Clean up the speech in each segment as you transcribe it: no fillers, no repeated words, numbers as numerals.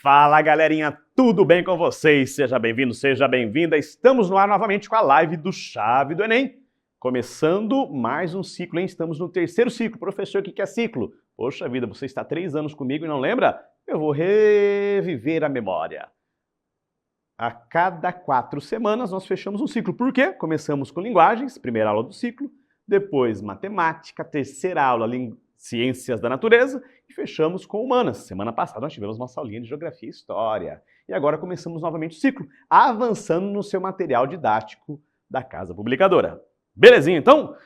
Fala galerinha, tudo bem com vocês? Seja bem-vindo, seja bem-vinda. Estamos no ar novamente com a live do Chave do Enem. Começando mais um ciclo, hein? Estamos no terceiro ciclo. Professor, o que é ciclo? Poxa vida, você está há 3 anos comigo e não lembra? Eu vou reviver a memória. A cada 4 semanas nós fechamos um ciclo. Por quê? Começamos com linguagens, primeira aula do ciclo, depois matemática, terceira aula, ciências da natureza e fechamos com humanas. Semana passada nós tivemos nossa aulinha de geografia e história. E agora começamos novamente o ciclo, avançando no seu material didático da Casa Publicadora. Belezinha, então?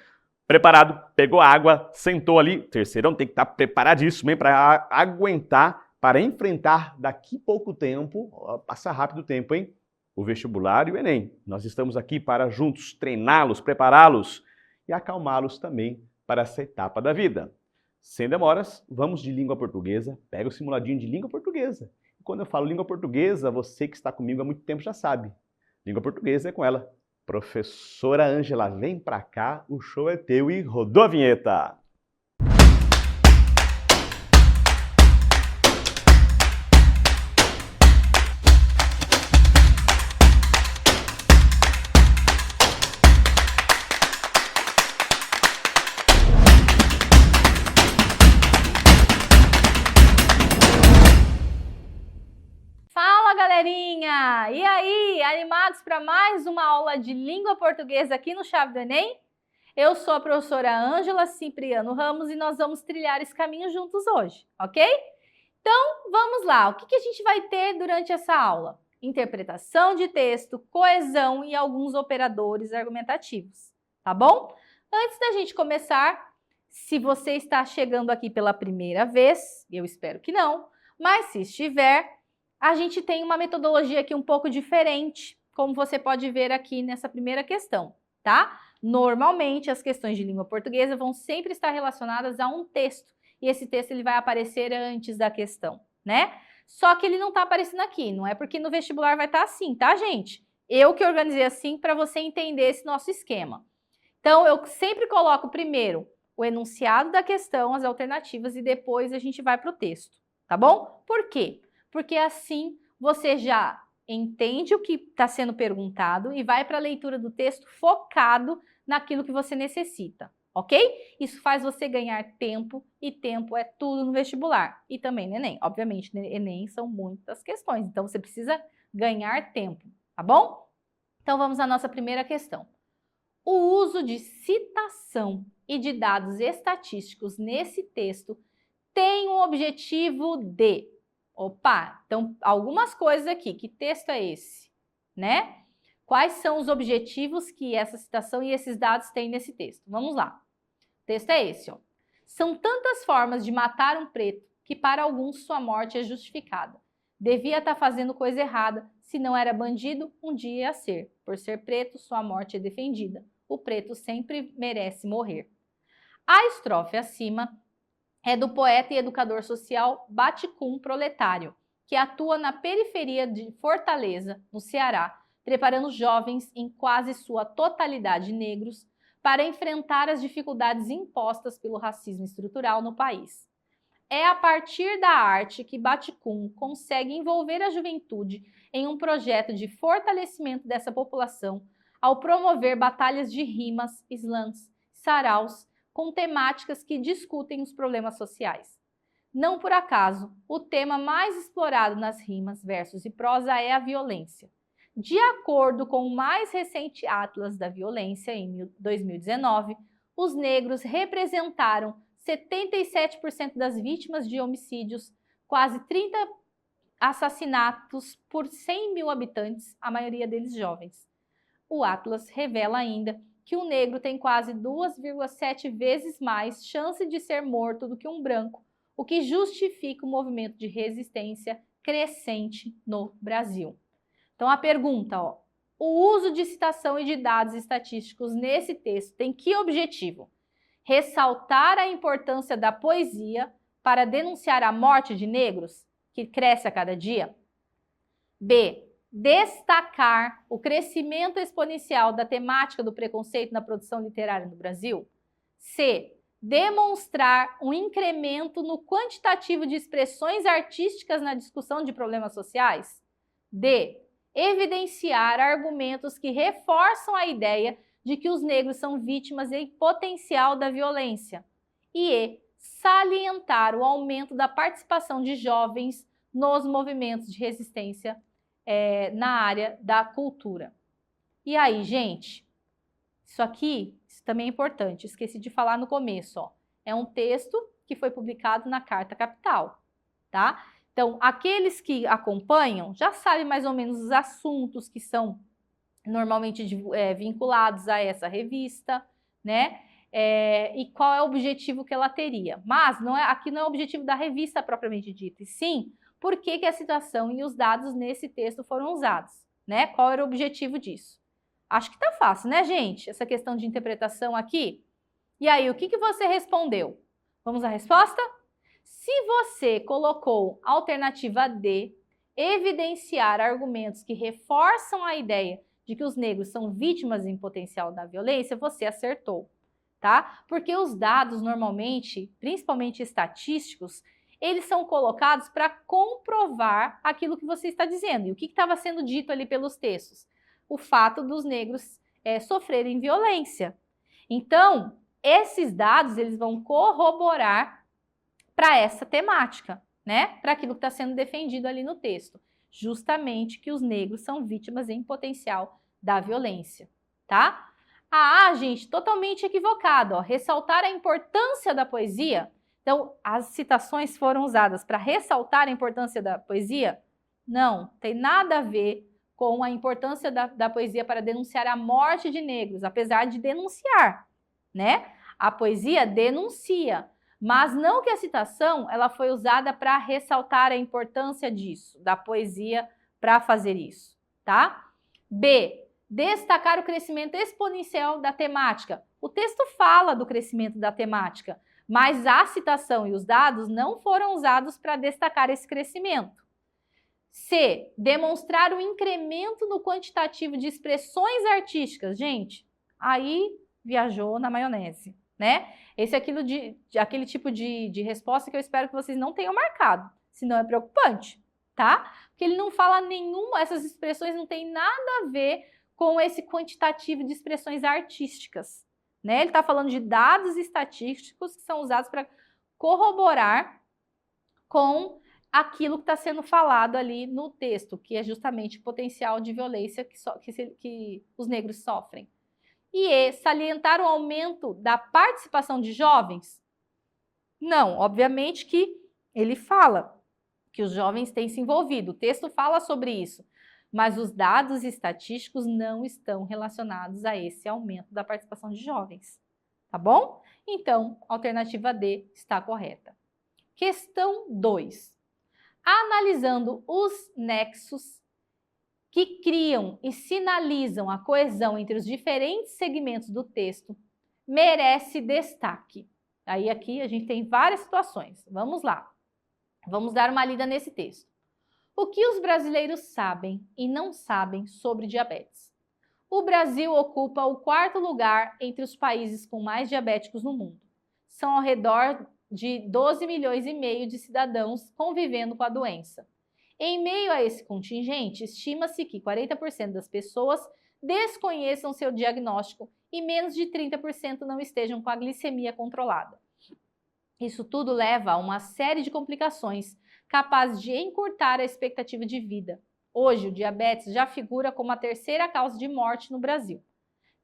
Preparado, pegou água, sentou ali. Terceirão tem que estar preparadíssimo, hein, para aguentar, para enfrentar daqui pouco tempo, passa rápido o tempo, hein? O vestibular e o Enem. Nós estamos aqui para juntos treiná-los, prepará-los e acalmá-los também para essa etapa da vida. Sem demoras, vamos de língua portuguesa. Pega o simuladinho de língua portuguesa. E quando eu falo língua portuguesa, você que está comigo há muito tempo já sabe. Língua portuguesa é com ela. Professora Ângela, vem pra cá, o show é teu e rodou a vinheta! Galerinha! E aí, animados para mais uma aula de língua portuguesa aqui no Chave do Enem? Eu sou a professora Ângela Cipriano Ramos e nós vamos trilhar esse caminho juntos hoje, ok? Então, vamos lá. O que a gente vai ter durante essa aula? Interpretação de texto, coesão e alguns operadores argumentativos, tá bom? Antes da gente começar, se você está chegando aqui pela primeira vez, eu espero que não, mas se estiver, a gente tem uma metodologia aqui um pouco diferente, como você pode ver aqui nessa primeira questão, tá? Normalmente, as questões de língua portuguesa vão sempre estar relacionadas a um texto, e esse texto ele vai aparecer antes da questão, né? Só que ele não está aparecendo aqui, não é porque no vestibular vai estar assim, tá, gente? Eu que organizei assim para você entender esse nosso esquema. Então, eu sempre coloco primeiro o enunciado da questão, as alternativas, e depois a gente vai para o texto, tá bom? Por quê? Porque assim você já entende o que está sendo perguntado e vai para a leitura do texto focado naquilo que você necessita, ok? Isso faz você ganhar tempo e tempo é tudo no vestibular e também no Enem. Obviamente, no Enem são muitas questões, então você precisa ganhar tempo, tá bom? Então vamos à nossa primeira questão. O uso de citação e de dados estatísticos nesse texto tem o objetivo de... Opa, então algumas coisas aqui. Que texto é esse, né? Quais são os objetivos que essa citação e esses dados têm nesse texto? Vamos lá. O texto é esse, ó. São tantas formas de matar um preto que para alguns sua morte é justificada. Devia estar fazendo coisa errada. Se não era bandido, um dia ia ser. Por ser preto, sua morte é defendida. O preto sempre merece morrer. A estrofe acima é do poeta e educador social Baticum Proletário, que atua na periferia de Fortaleza, no Ceará, preparando jovens em quase sua totalidade negros para enfrentar as dificuldades impostas pelo racismo estrutural no país. É a partir da arte que Baticum consegue envolver a juventude em um projeto de fortalecimento dessa população ao promover batalhas de rimas, slams, saraus, com temáticas que discutem os problemas sociais. Não por acaso, o tema mais explorado nas rimas, versos e prosa é a violência. De acordo com o mais recente Atlas da Violência, em 2019, os negros representaram 77% das vítimas de homicídios, quase 30 assassinatos por 100 mil habitantes, a maioria deles jovens. O Atlas revela ainda que o negro tem quase 2,7 vezes mais chance de ser morto do que um branco, o que justifica o movimento de resistência crescente no Brasil. Então a pergunta, ó, o uso de citação e de dados estatísticos nesse texto tem que objetivo? Ressaltar a importância da poesia para denunciar a morte de negros, que cresce a cada dia? B. Destacar o crescimento exponencial da temática do preconceito na produção literária no Brasil? C. demonstrar um incremento no quantitativo de expressões artísticas na discussão de problemas sociais. D. Evidenciar argumentos que reforçam a ideia de que os negros são vítimas em potencial da violência. E E. Salientar o aumento da participação de jovens nos movimentos de resistência na área da cultura. E aí, gente, isso também é importante, esqueci de falar no começo, ó. É um texto que foi publicado na Carta Capital, tá? Então, aqueles que acompanham já sabem mais ou menos os assuntos que são normalmente vinculados a essa revista, né? E qual é o objetivo que ela teria. Mas aqui não é o objetivo da revista propriamente dita, e sim por que a situação e os dados nesse texto foram usados, né? Qual era o objetivo disso? Acho que tá fácil, né, gente? Essa questão de interpretação aqui. E aí, o que você respondeu? Vamos à resposta? Se você colocou alternativa D, evidenciar argumentos que reforçam a ideia de que os negros são vítimas em potencial da violência, você acertou, tá? Porque os dados normalmente, principalmente estatísticos, eles são colocados para comprovar aquilo que você está dizendo. E o que estava sendo dito ali pelos textos? O fato dos negros sofrerem violência. Então, esses dados eles vão corroborar para essa temática, né? Para aquilo que está sendo defendido ali no texto. Justamente que os negros são vítimas em potencial da violência, tá? Gente, totalmente equivocado, ó. Ressaltar a importância da poesia. Então, as citações foram usadas para ressaltar a importância da poesia? Não, tem nada a ver com a importância da poesia para denunciar a morte de negros, apesar de denunciar, né? A poesia denuncia, mas não que a citação ela foi usada para ressaltar a importância disso, da poesia para fazer isso, tá? B. Destacar o crescimento exponencial da temática. O texto fala do crescimento da temática, mas a citação e os dados não foram usados para destacar esse crescimento. C. Demonstrar o incremento no quantitativo de expressões artísticas. Gente, aí viajou na maionese, né? Esse é aquele tipo de resposta que eu espero que vocês não tenham marcado, senão é preocupante, tá? Porque ele não fala essas expressões não tem nada a ver com esse quantitativo de expressões artísticas, né? Ele está falando de dados estatísticos que são usados para corroborar com aquilo que está sendo falado ali no texto, que é justamente o potencial de violência que os negros sofrem. E salientar o aumento da participação de jovens? Não, obviamente que ele fala que os jovens têm se envolvido, o texto fala sobre isso, mas os dados estatísticos não estão relacionados a esse aumento da participação de jovens, tá bom? Então, a alternativa D está correta. Questão 2. Analisando os nexos que criam e sinalizam a coesão entre os diferentes segmentos do texto, merece destaque. Aí aqui a gente tem várias situações. Vamos lá. Vamos dar uma lida nesse texto. O que os brasileiros sabem e não sabem sobre diabetes? O Brasil ocupa o 4º lugar entre os países com mais diabéticos no mundo. São ao redor de 12 milhões e meio de cidadãos convivendo com a doença. Em meio a esse contingente, estima-se que 40% das pessoas desconheçam seu diagnóstico e menos de 30% não estejam com a glicemia controlada. Isso tudo leva a uma série de complicações capazes de encurtar a expectativa de vida. Hoje, o diabetes já figura como a 3ª causa de morte no Brasil.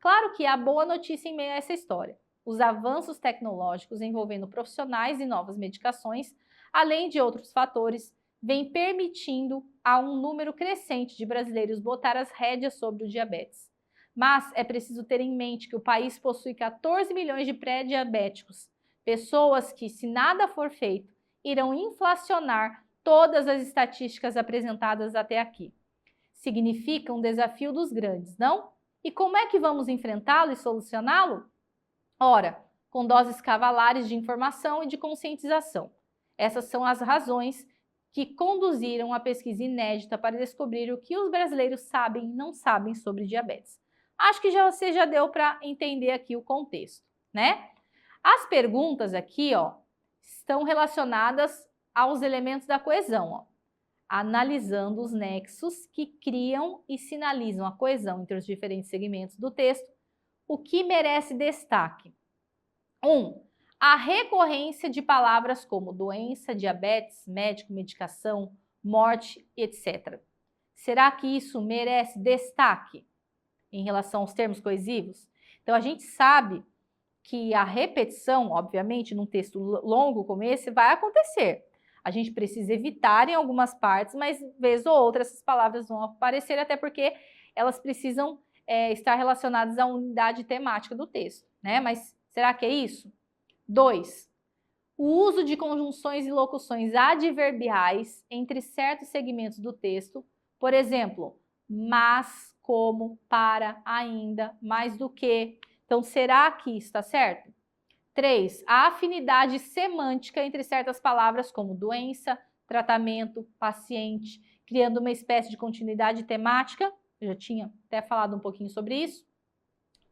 Claro que há boa notícia em meio a essa história. Os avanços tecnológicos envolvendo profissionais e novas medicações, além de outros fatores, vêm permitindo a um número crescente de brasileiros botar as rédeas sobre o diabetes. Mas é preciso ter em mente que o país possui 14 milhões de pré-diabéticos, pessoas que, se nada for feito, irão inflacionar todas as estatísticas apresentadas até aqui. Significa um desafio dos grandes, não? E como é que vamos enfrentá-lo e solucioná-lo? Ora, com doses cavalares de informação e de conscientização. Essas são as razões que conduziram a pesquisa inédita para descobrir o que os brasileiros sabem e não sabem sobre diabetes. Acho que você já deu para entender aqui o contexto, né? As perguntas aqui, ó, estão relacionadas aos elementos da coesão, ó, analisando os nexos que criam e sinalizam a coesão entre os diferentes segmentos do texto, o que merece destaque. 1. A recorrência de palavras como doença, diabetes, médico, medicação, morte, etc. Será que isso merece destaque em relação aos termos coesivos? Então, a gente sabe que a repetição, obviamente, num texto longo como esse, vai acontecer. A gente precisa evitar em algumas partes, mas vez ou outra essas palavras vão aparecer, até porque elas precisam estar relacionadas à unidade temática do texto, né? Mas será que é isso? 2. O uso de conjunções e locuções adverbiais entre certos segmentos do texto, por exemplo, mas, como, para, ainda, mais do que. Então, será que isso está certo? 3. A afinidade semântica entre certas palavras como doença, tratamento, paciente, criando uma espécie de continuidade temática. Eu já tinha até falado um pouquinho sobre isso.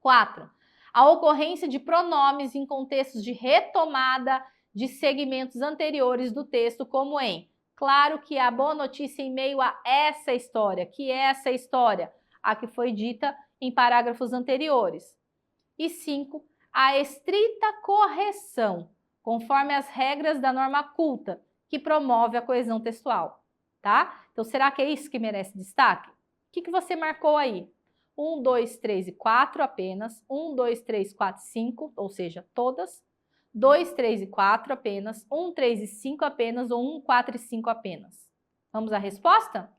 4. A ocorrência de pronomes em contextos de retomada de segmentos anteriores do texto, como em claro que a boa notícia em meio a essa história, que é essa história, a que foi dita em parágrafos anteriores. E 5. A estrita correção, conforme as regras da norma culta, que promove a coesão textual, tá? Então, será que é isso que merece destaque? O que você marcou aí? 1, 2, 3 e 4 apenas, 1, 2, 3, 4, 5, ou seja, todas, 2, 3 e 4 apenas, 1, 3 e 5 apenas, ou 1, 4 e 5 apenas. Vamos à resposta?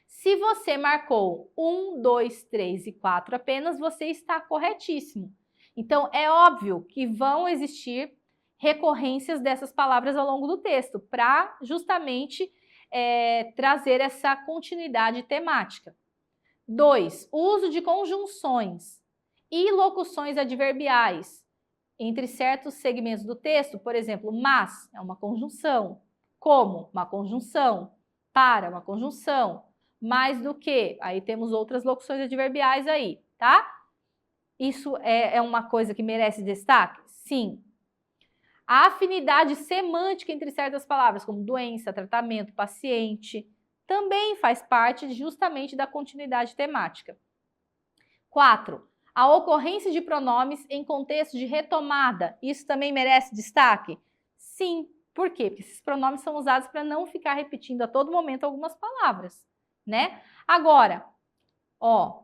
Se você marcou 1, 2, 3 e 4 apenas, você está corretíssimo. Então, é óbvio que vão existir recorrências dessas palavras ao longo do texto, para justamente trazer essa continuidade temática. 2. Uso de conjunções e locuções adverbiais entre certos segmentos do texto, por exemplo, mas é uma conjunção, como uma conjunção, para uma conjunção, mais do que, aí temos outras locuções adverbiais aí, tá? Isso é uma coisa que merece destaque? Sim. A afinidade semântica entre certas palavras, como doença, tratamento, paciente, também faz parte justamente da continuidade temática. 4. A ocorrência de pronomes em contexto de retomada, isso também merece destaque? Sim. Por quê? Porque esses pronomes são usados para não ficar repetindo a todo momento algumas palavras, né? Agora, ó,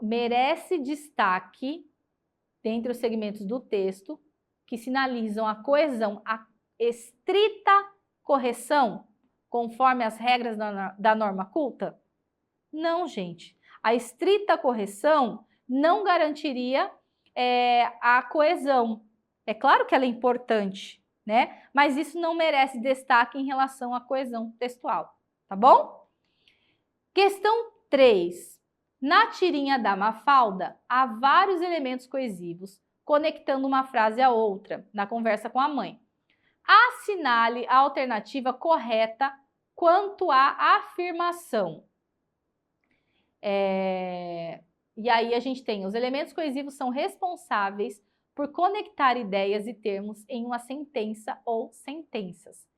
merece destaque dentre os segmentos do texto que sinalizam a coesão, a estrita correção, conforme as regras da norma culta? Não, gente. A estrita correção não garantiria a coesão. É claro que ela é importante, né? Mas isso não merece destaque em relação à coesão textual, tá bom? Questão 3. Na tirinha da Mafalda, há vários elementos coesivos conectando uma frase a outra na conversa com a mãe. Assinale a alternativa correta quanto à afirmação. E aí a gente tem os elementos coesivos são responsáveis por conectar ideias e termos em uma sentença ou sentenças.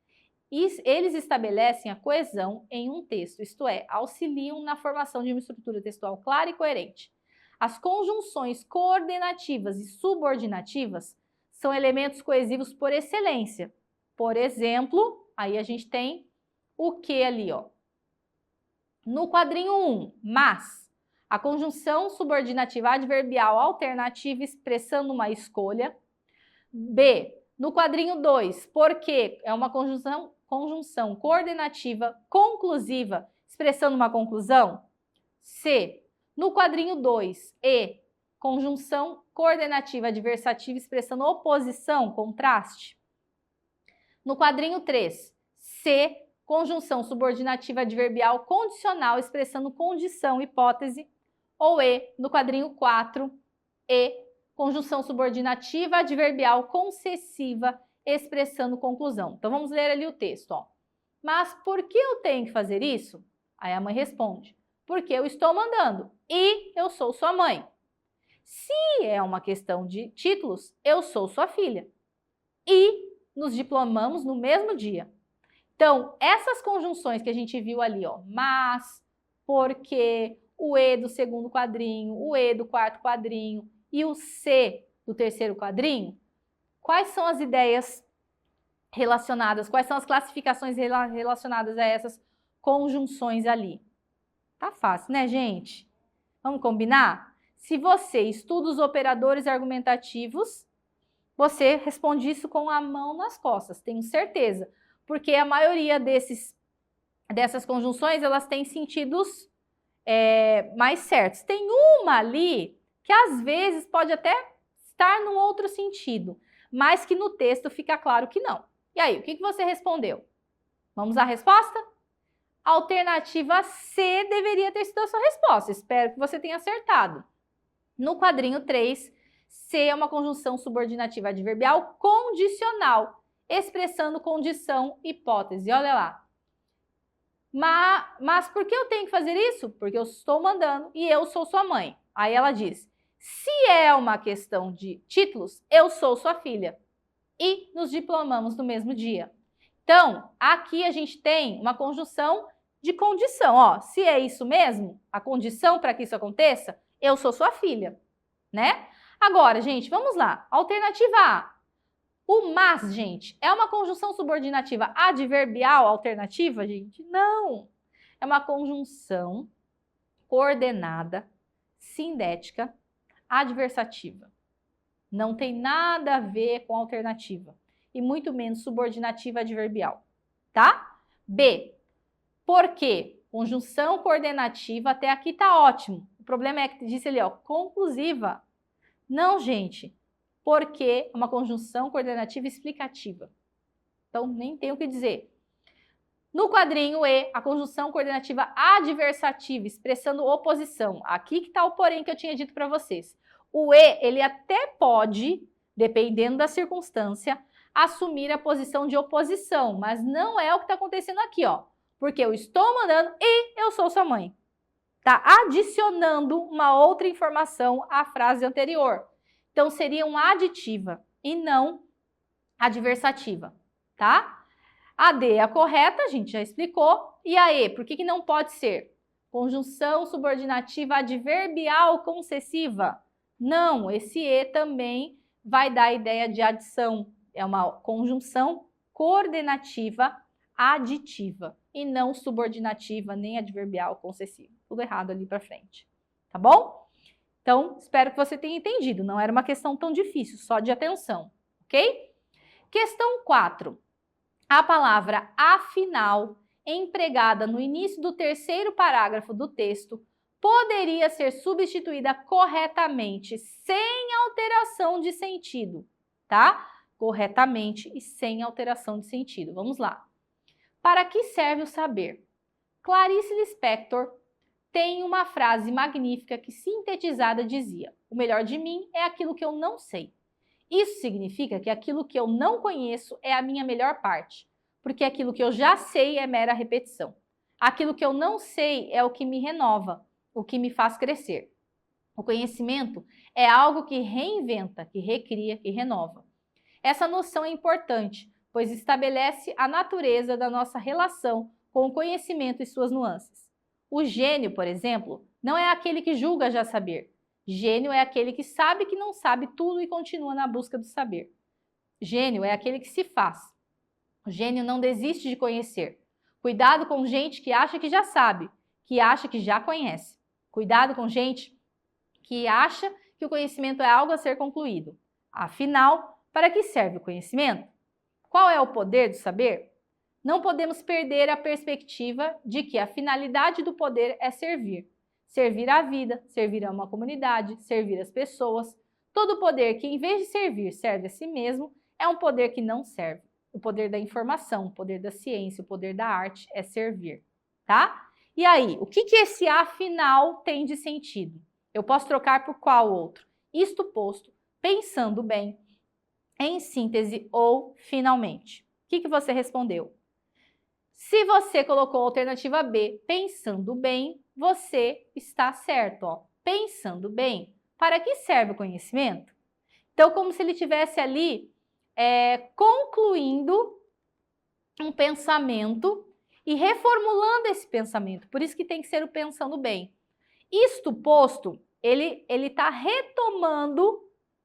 Eles estabelecem a coesão em um texto, isto é, auxiliam na formação de uma estrutura textual clara e coerente. As conjunções coordenativas e subordinativas são elementos coesivos por excelência. Por exemplo, aí a gente tem o que ali, ó? No quadrinho 1, mas, a conjunção subordinativa adverbial alternativa expressando uma escolha. B, no quadrinho 2, porque é uma conjunção coordenativa conclusiva expressando uma conclusão. C, no quadrinho 2, E, conjunção coordenativa adversativa expressando oposição, contraste. No quadrinho 3, C, conjunção subordinativa adverbial condicional expressando condição, hipótese. Ou E, no quadrinho 4, E, conjunção subordinativa adverbial concessiva expressando conclusão. Então, vamos ler ali o texto, ó. Mas por que eu tenho que fazer isso? Aí a mãe responde, porque eu estou mandando e eu sou sua mãe. Se é uma questão de títulos, eu sou sua filha. E nos diplomamos no mesmo dia. Então, essas conjunções que a gente viu ali, ó, mas, porque, o E do segundo quadrinho, o E do quarto quadrinho e o C do terceiro quadrinho, quais são as ideias relacionadas, quais são as classificações relacionadas a essas conjunções ali? Tá fácil, né, gente? Vamos combinar? Se você estuda os operadores argumentativos, você responde isso com a mão nas costas, tenho certeza. Porque a maioria dessas conjunções, elas têm sentidos mais certos. Tem uma ali que às vezes pode até estar num outro sentido, mas que no texto fica claro que não. E aí, o que você respondeu? Vamos à resposta? Alternativa C deveria ter sido a sua resposta. Espero que você tenha acertado. No quadrinho 3, C é uma conjunção subordinativa adverbial condicional, expressando condição, hipótese. Olha lá. Mas por que eu tenho que fazer isso? Porque eu estou mandando e eu sou sua mãe. Aí ela diz, se é uma questão de títulos, eu sou sua filha. E nos diplomamos no mesmo dia. Então, aqui a gente tem uma conjunção de condição. Ó, se é isso mesmo, a condição para que isso aconteça, eu sou sua filha, né? Agora, gente, vamos lá. Alternativa A. O mas, gente, é uma conjunção subordinativa adverbial alternativa, gente? Não. É uma conjunção coordenada, sindética, adversativa. Não tem nada a ver com alternativa. E muito menos subordinativa adverbial, tá? B. Por quê? Conjunção coordenativa, até aqui tá ótimo. O problema é que disse ali, ó, conclusiva. Não, gente. Porque é uma conjunção coordenativa explicativa. Então, nem tem o que dizer. No quadrinho E, a conjunção coordenativa adversativa, expressando oposição. Aqui que está o porém que eu tinha dito para vocês. O E, ele até pode, dependendo da circunstância, assumir a posição de oposição, mas não é o que está acontecendo aqui, ó. Porque eu estou mandando e eu sou sua mãe. Tá adicionando uma outra informação à frase anterior. Então, seria uma aditiva e não adversativa, tá? A D é a correta, a gente já explicou. E a E, por que não pode ser? Conjunção subordinativa adverbial concessiva. Não, esse E também vai dar a ideia de adição. É uma conjunção coordenativa aditiva e não subordinativa nem adverbial concessiva. Tudo errado ali para frente, tá bom? Então, espero que você tenha entendido. Não era uma questão tão difícil, só de atenção, ok? Questão 4. A palavra afinal, empregada no início do terceiro parágrafo do texto, poderia ser substituída corretamente, sem alteração de sentido, tá? Corretamente e sem alteração de sentido. Vamos lá. Para que serve o saber? Clarice Lispector tem uma frase magnífica que, sintetizada, dizia: o melhor de mim é aquilo que eu não sei. Isso significa que aquilo que eu não conheço é a minha melhor parte, porque aquilo que eu já sei é mera repetição. Aquilo que eu não sei é o que me renova, o que me faz crescer. O conhecimento é algo que reinventa, que recria, que renova. Essa noção é importante, pois estabelece a natureza da nossa relação com o conhecimento e suas nuances. O gênio, por exemplo, não é aquele que julga já saber. Gênio é aquele que sabe que não sabe tudo e continua na busca do saber. Gênio é aquele que se faz. O gênio não desiste de conhecer. Cuidado com gente que acha que já sabe, que acha que já conhece. Cuidado com gente que acha que o conhecimento é algo a ser concluído. Afinal, para que serve o conhecimento? Qual é o poder do saber? Não podemos perder a perspectiva de que a finalidade do poder é servir. Servir à vida, servir a uma comunidade, servir as pessoas. Todo poder que, em vez de servir, serve a si mesmo, é um poder que não serve. O poder da informação, o poder da ciência, o poder da arte é servir, tá? E aí, o que esse afinal tem de sentido? Eu posso trocar por qual outro? Isto posto, pensando bem, em síntese ou finalmente. O que você respondeu? Se você colocou a alternativa B, pensando bem, você está certo, ó. Pensando bem. para que serve o conhecimento? Então, como se ele estivesse ali concluindo um pensamento e reformulando esse pensamento. Por isso que tem que ser o pensando bem. Isto posto, ele está retomando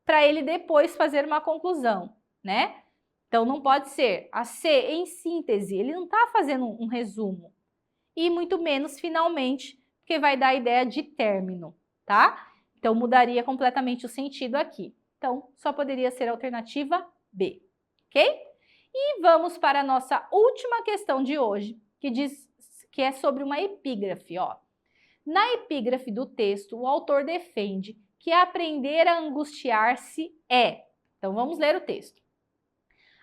para ele depois fazer uma conclusão, né? Então, não pode ser a C em síntese, ele não está fazendo um resumo. E muito menos finalmente, porque vai dar a ideia de término, tá? Então, mudaria completamente o sentido aqui. Então, só poderia ser a alternativa B, ok? E vamos para a nossa última questão de hoje, que é sobre uma epígrafe, ó. Na epígrafe do texto, o autor defende que aprender a angustiar-se é... Então, vamos ler o texto.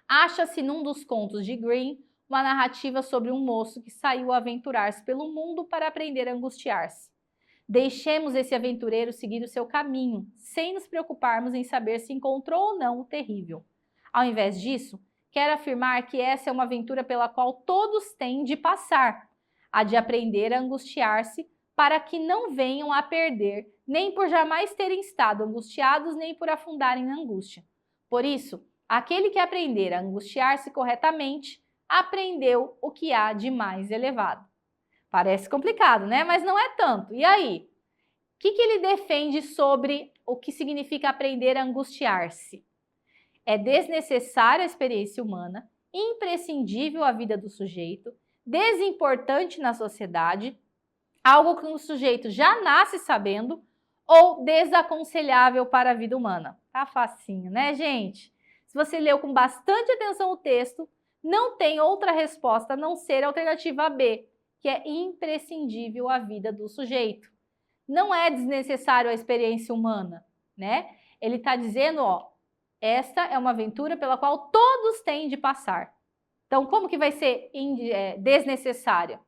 Acha-se num dos contos de Grimm uma narrativa sobre um moço que saiu a aventurar-se pelo mundo para aprender a angustiar-se. Deixemos esse aventureiro seguir o seu caminho, sem nos preocuparmos em saber se encontrou ou não o terrível. Ao invés disso, quero afirmar que essa é uma aventura pela qual todos têm de passar, a de aprender a angustiar-se para que não venham a perder, nem por jamais terem estado angustiados, nem por afundarem na angústia. Por isso, aquele que aprender a angustiar-se corretamente, aprendeu o que há de mais elevado. Parece complicado, né? Mas não é tanto. E aí? O que ele defende sobre o que significa aprender a angustiar-se? É desnecessária a experiência humana, imprescindível à vida do sujeito, desimportante na sociedade, algo que o sujeito já nasce sabendo ou desaconselhável para a vida humana. Tá facinho, né, gente? Se você leu com bastante atenção o texto, não tem outra resposta a não ser a alternativa B, que é imprescindível à vida do sujeito. Não é desnecessário a experiência humana, né? Ele está dizendo, ó, esta é uma aventura pela qual todos têm de passar. Então, como que vai ser desnecessária?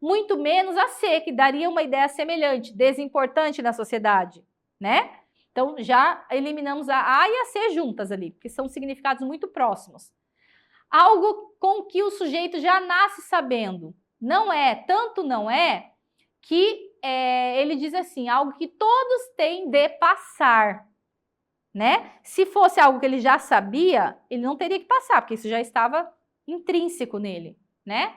Muito menos a C, que daria uma ideia semelhante, desimportante na sociedade, né? Então, já eliminamos a A e a C juntas ali, porque são significados muito próximos. Algo com que o sujeito já nasce sabendo. Não é, tanto não é, que ele diz assim, algo que todos têm de passar, né? Se fosse algo que ele já sabia, ele não teria que passar, porque isso já estava intrínseco nele, né?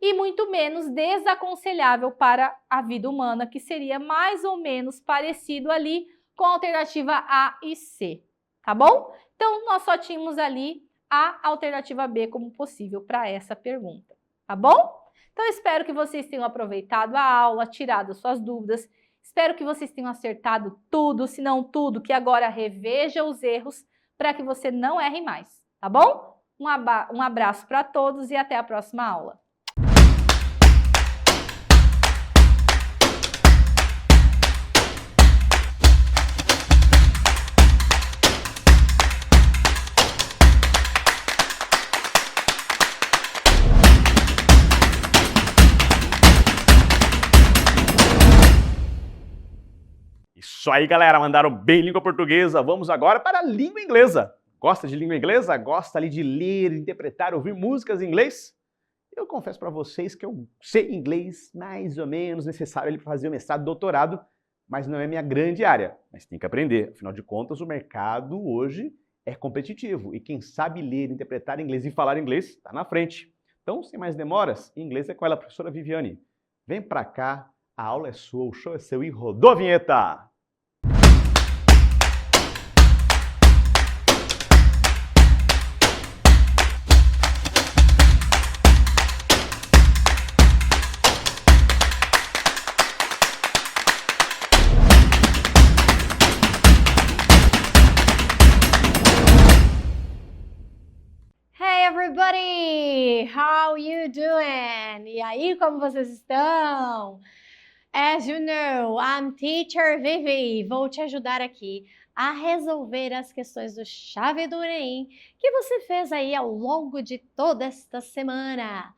E muito menos desaconselhável para a vida humana, que seria mais ou menos parecido ali com a alternativa A e C, tá bom? Então, nós só tínhamos ali a alternativa B como possível para essa pergunta, tá bom? Então, espero que vocês tenham aproveitado a aula, tirado suas dúvidas. Espero que vocês tenham acertado tudo, se não tudo, que agora reveja os erros para que você não erre mais, tá bom? Um abraço para todos e até a próxima aula. Isso aí, galera, mandaram bem língua portuguesa. Vamos agora para a língua inglesa. Gosta de língua inglesa? Gosta ali de ler, interpretar, ouvir músicas em inglês? Eu confesso para vocês que eu sei inglês mais ou menos, necessário ali para fazer o mestrado, doutorado, mas não é minha grande área. Mas tem que aprender. Afinal de contas, o mercado hoje é competitivo e quem sabe ler, interpretar inglês e falar inglês está na frente. Então, sem mais demoras, inglês é com ela, professora Viviane. Vem para cá, a aula é sua, o show é seu e rodou a vinheta! Everybody, how you doing? E aí, como vocês estão? As you know, I'm Teacher Vivi. Vou te ajudar aqui a resolver as questões do Chave do Enem que você fez aí ao longo de toda esta semana.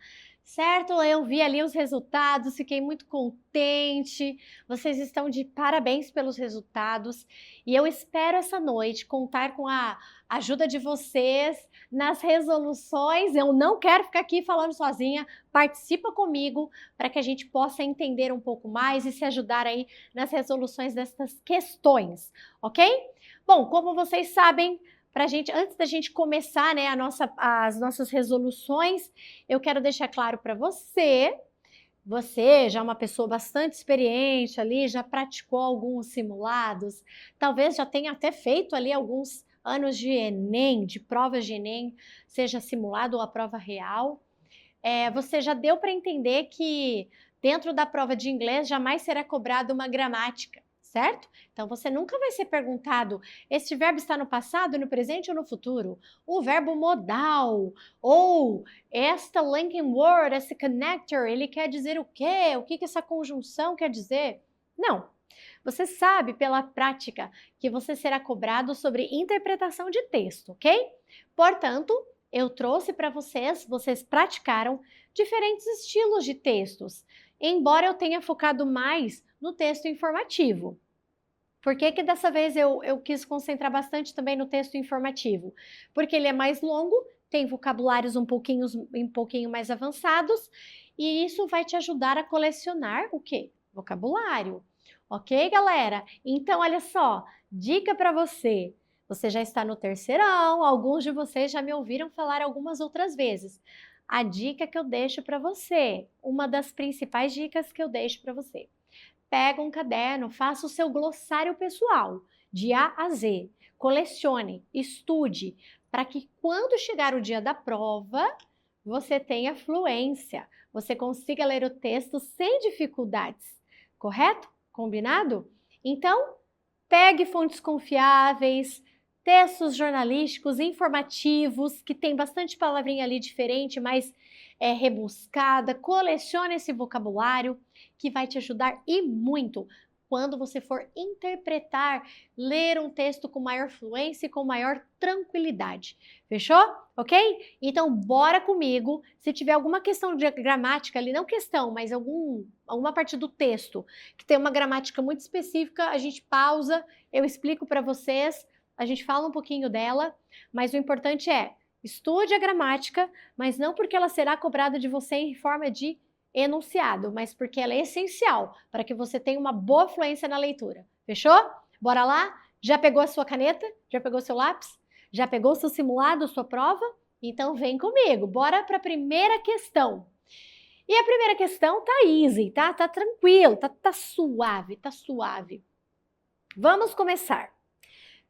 certo? Eu vi ali os resultados, fiquei muito contente. Vocês estão de parabéns pelos resultados e eu espero essa noite contar com a ajuda de vocês nas resoluções. Eu não quero ficar aqui falando sozinha. Participa comigo para que a gente possa entender um pouco mais e se ajudar aí nas resoluções dessas questões, ok? Bom, como vocês sabem, antes da gente começar, né, as nossas resoluções, eu quero deixar claro para você já é uma pessoa bastante experiente ali, já praticou alguns simulados, talvez já tenha até feito ali alguns anos de Enem, de provas de Enem, seja simulado ou a prova real. Você já deu para entender que dentro da prova de inglês jamais será cobrada uma gramática, certo? Então você nunca vai ser perguntado: este verbo está no passado, no presente ou no futuro? O verbo modal, ou esta linking word, esse connector, ele quer dizer o quê? O que essa conjunção quer dizer? Não. Você sabe pela prática que você será cobrado sobre interpretação de texto, ok? Portanto, eu trouxe para vocês praticaram diferentes estilos de textos, embora eu tenha focado mais no texto informativo. Por que dessa vez eu quis concentrar bastante também no texto informativo? Porque ele é mais longo, tem vocabulários um pouquinho mais avançados, e isso vai te ajudar a colecionar o quê? Vocabulário. Ok, galera? Então, olha só, dica para você. Você já está no terceirão, alguns de vocês já me ouviram falar algumas outras vezes. A dica que eu deixo para você, uma das principais dicas que eu deixo para você. Pega um caderno, faça o seu glossário pessoal, de A a Z. Colecione, estude, para que quando chegar o dia da prova, você tenha fluência, você consiga ler o texto sem dificuldades, correto? Combinado? Então, pegue fontes confiáveis, textos jornalísticos, informativos, que tem bastante palavrinha ali diferente, mas rebuscada. Colecione esse vocabulário que vai te ajudar e muito quando você for interpretar, ler um texto com maior fluência e com maior tranquilidade. Fechou? Ok? Então, bora comigo. Se tiver alguma questão de gramática ali, não questão, mas alguma parte do texto que tem uma gramática muito específica, a gente pausa, eu explico para vocês, a gente fala um pouquinho dela, mas o importante é, estude a gramática, mas não porque ela será cobrada de você em forma de enunciado, mas porque ela é essencial para que você tenha uma boa fluência na leitura. Fechou? Bora lá? Já pegou a sua caneta? Já pegou seu lápis? Já pegou o seu simulado, sua prova? Então vem comigo, bora para a primeira questão. E a primeira questão tá easy, tá? Tá tranquilo, tá suave, tá suave. Vamos começar.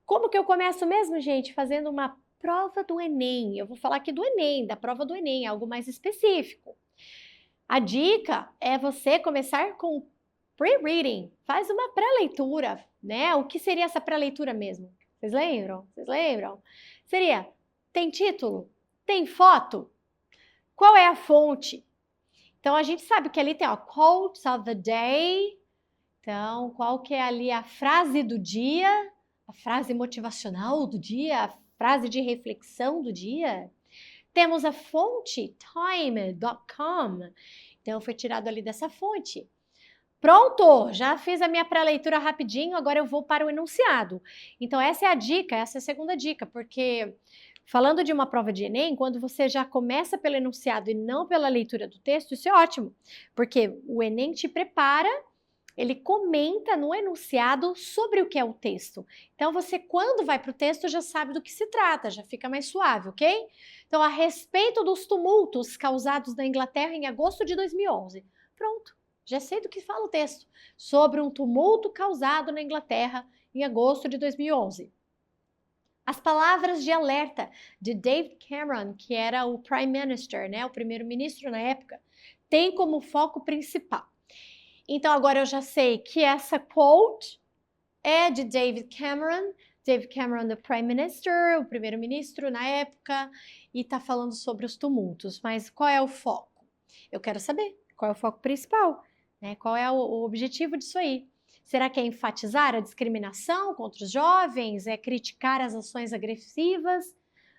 Como que eu começo mesmo, gente? Fazendo uma prova do Enem. Eu vou falar aqui do Enem, da prova do Enem, algo mais específico. A dica é você começar com pre-reading. Faz uma pré-leitura, né? O que seria essa pré-leitura mesmo? Vocês lembram? Vocês lembram? Seria, tem título? Tem foto? Qual é a fonte? Então, a gente sabe que ali tem, ó, quotes of the day. Então, qual que é ali a frase do dia? A frase motivacional do dia? A frase de reflexão do dia? Temos a fonte, time.com. Então, foi tirado ali dessa fonte. Pronto, já fiz a minha pré-leitura rapidinho, agora eu vou para o enunciado. Então, essa é a dica, essa é a segunda dica, porque falando de uma prova de Enem, quando você já começa pelo enunciado e não pela leitura do texto, isso é ótimo, porque o Enem te prepara, ele comenta no enunciado sobre o que é o texto. Então, você, quando vai para o texto, já sabe do que se trata, já fica mais suave, ok? Então, a respeito dos tumultos causados na Inglaterra em agosto de 2011. Pronto, já sei do que fala o texto. Sobre um tumulto causado na Inglaterra em agosto de 2011. As palavras de alerta de David Cameron, que era o Prime Minister, né, o primeiro-ministro na época, tem como foco principal. Então, agora eu já sei que essa quote é de David Cameron, the Prime Minister, o primeiro-ministro na época, e está falando sobre os tumultos. Mas qual é o foco? Eu quero saber qual é o foco principal, né? Qual é o objetivo disso aí? Será que é enfatizar a discriminação contra os jovens? É criticar as ações agressivas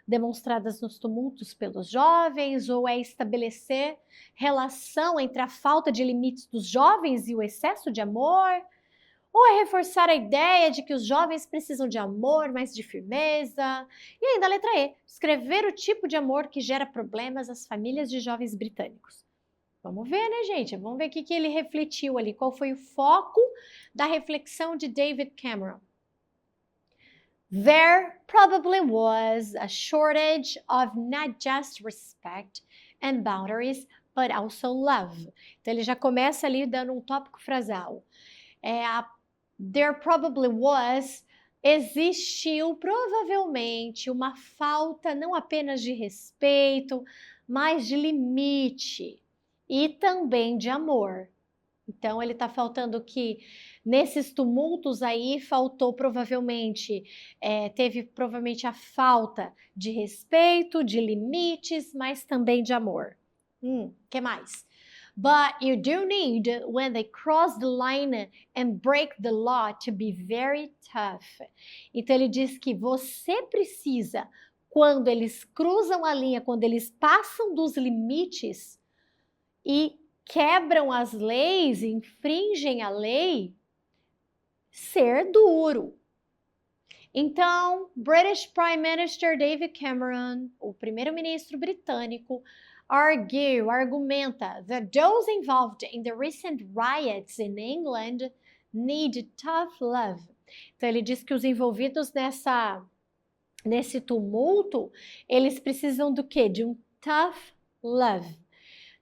demonstradas nos tumultos pelos jovens, ou é estabelecer relação entre a falta de limites dos jovens e o excesso de amor, ou é reforçar a ideia de que os jovens precisam de amor, mas de firmeza. E ainda a letra E, escrever o tipo de amor que gera problemas às famílias de jovens britânicos. Vamos ver, né, gente? Vamos ver o que ele refletiu ali, qual foi o foco da reflexão de David Cameron. There probably was a shortage of not just respect and boundaries, but also love. Então ele já começa ali dando um tópico frasal. There probably was, existiu provavelmente uma falta não apenas de respeito, mas de limite e também de amor. Então ele está faltando que nesses tumultos aí faltou provavelmente, teve provavelmente a falta de respeito, de limites, mas também de amor. Que mais? But you do need, when they cross the line and break the law, to be very tough. Então ele diz que você precisa, quando eles cruzam a linha, quando eles passam dos limites e quebram as leis, infringem a lei, ser duro. Então, British Prime Minister David Cameron, o primeiro-ministro britânico, argumenta that those involved in the recent riots in England need tough love. Então ele diz que os envolvidos nesse tumulto, eles precisam do quê? De um tough love.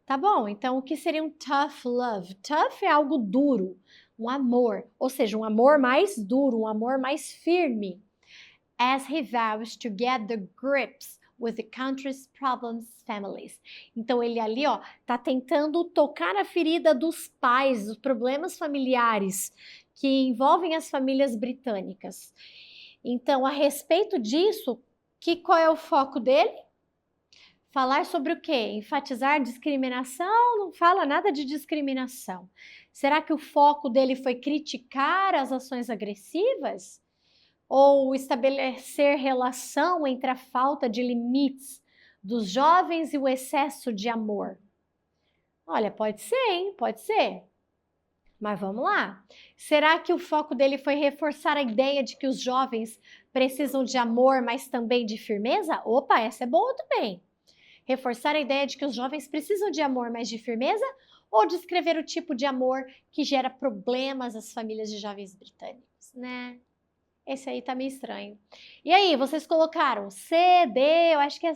Tá bom, então o que seria um tough love? Tough é algo duro, um amor, ou seja, um amor mais duro, um amor mais firme. As he vows to get the grips with the country's problems families. Então ele ali, ó, tá tentando tocar na ferida dos pais, dos problemas familiares que envolvem as famílias britânicas. Então, a respeito disso, qual é o foco dele? Falar sobre o quê? Enfatizar discriminação? Não fala nada de discriminação. Será que o foco dele foi criticar as ações agressivas? Ou estabelecer relação entre a falta de limites dos jovens e o excesso de amor? Olha, pode ser, hein? Pode ser. Mas vamos lá. Será que o foco dele foi reforçar a ideia de que os jovens precisam de amor, mas também de firmeza? Opa, essa é boa também. Reforçar a ideia de que os jovens precisam de amor, mas de firmeza? Ou descrever o tipo de amor que gera problemas às famílias de jovens britânicos, né? Esse aí tá meio estranho. E aí, vocês colocaram C, D, eu acho que,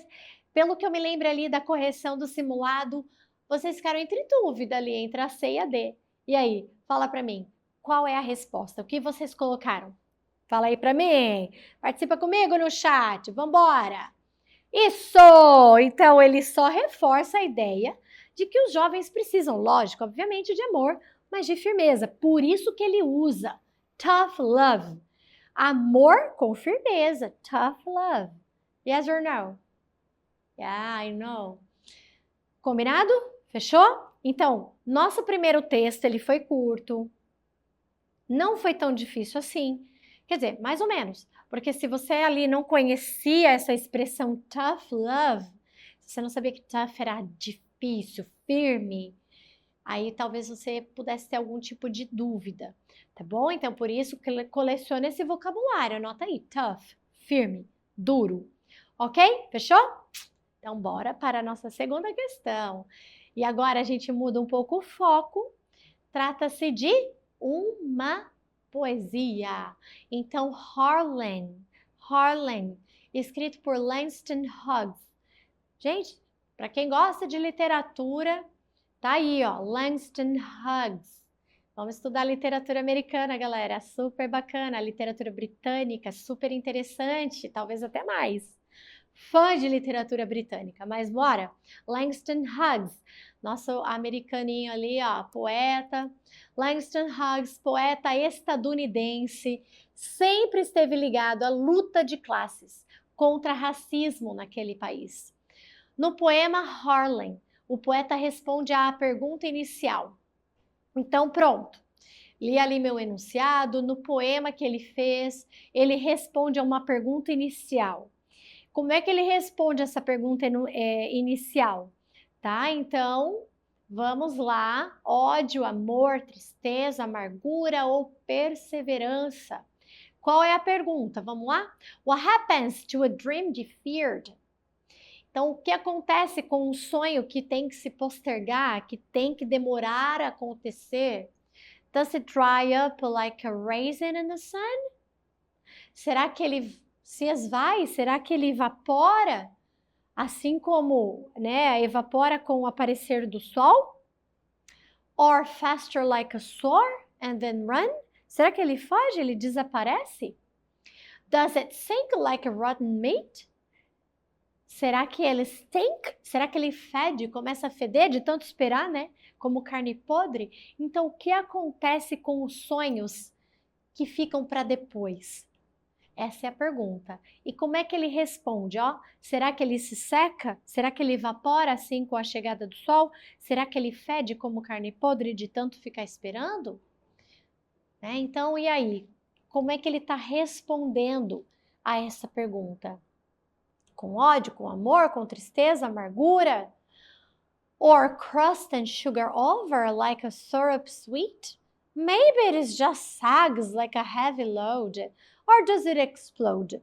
pelo que eu me lembro ali da correção do simulado, vocês ficaram entre dúvida ali, entre a C e a D. E aí, fala pra mim, qual é a resposta? O que vocês colocaram? Fala aí pra mim. Participa comigo no chat, vambora! Isso! Então, ele só reforça a ideia de que os jovens precisam, lógico, obviamente, de amor, mas de firmeza. Por isso que ele usa tough love. Amor com firmeza, tough love. Yes or no? Yeah, I know. Combinado? Fechou? Então, nosso primeiro texto, ele foi curto. Não foi tão difícil assim. Quer dizer, mais ou menos. Porque se você ali não conhecia essa expressão tough love, se você não sabia que tough era difícil, firme, aí talvez você pudesse ter algum tipo de dúvida, tá bom? Então, por isso, colecione esse vocabulário, anota aí, tough, firme, duro, ok? Fechou? Então, bora para a nossa segunda questão. E agora a gente muda um pouco o foco, trata-se de uma poesia. Então, Harlan, escrito por Langston Hughes. Gente, para quem gosta de literatura, tá aí, ó, Langston Hughes. Vamos estudar literatura americana, galera, super bacana. A literatura britânica, super interessante, talvez até mais. Fã de literatura britânica, mas bora. Langston Hughes, nosso americaninho ali, ó, poeta. Langston Hughes, poeta estadunidense, sempre esteve ligado à luta de classes contra racismo naquele país. No poema Harlan, o poeta responde à pergunta inicial. Então, pronto. Li ali meu enunciado. No poema que ele fez, ele responde a uma pergunta inicial. Como é que ele responde essa pergunta inicial? Tá? Então, vamos lá. Ódio, amor, tristeza, amargura ou perseverança? Qual é a pergunta? Vamos lá? What happens to a dream deferred? Então, o que acontece com um sonho que tem que se postergar, que tem que demorar a acontecer? Does it dry up like a raisin in the sun? Será que ele se esvai? Será que ele evapora? Assim como, né, evapora com o aparecer do sol? Or faster like a soar and then run? Será que ele foge? Ele desaparece? Does it sink like a rotten meat? Será que ele stink? Será que ele fede, começa a feder de tanto esperar, né? Como carne podre? Então, o que acontece com os sonhos que ficam para depois? Essa é a pergunta. E como é que ele responde? Ó, será que ele se seca? Será que ele evapora assim com a chegada do sol? Será que ele fede como carne podre de tanto ficar esperando? Então, e aí? Como é que ele está respondendo a essa pergunta? Com ódio, com amor, com tristeza, amargura? Or crust and sugar over like a syrup sweet? Maybe it is just sags like a heavy load. Or does it explode?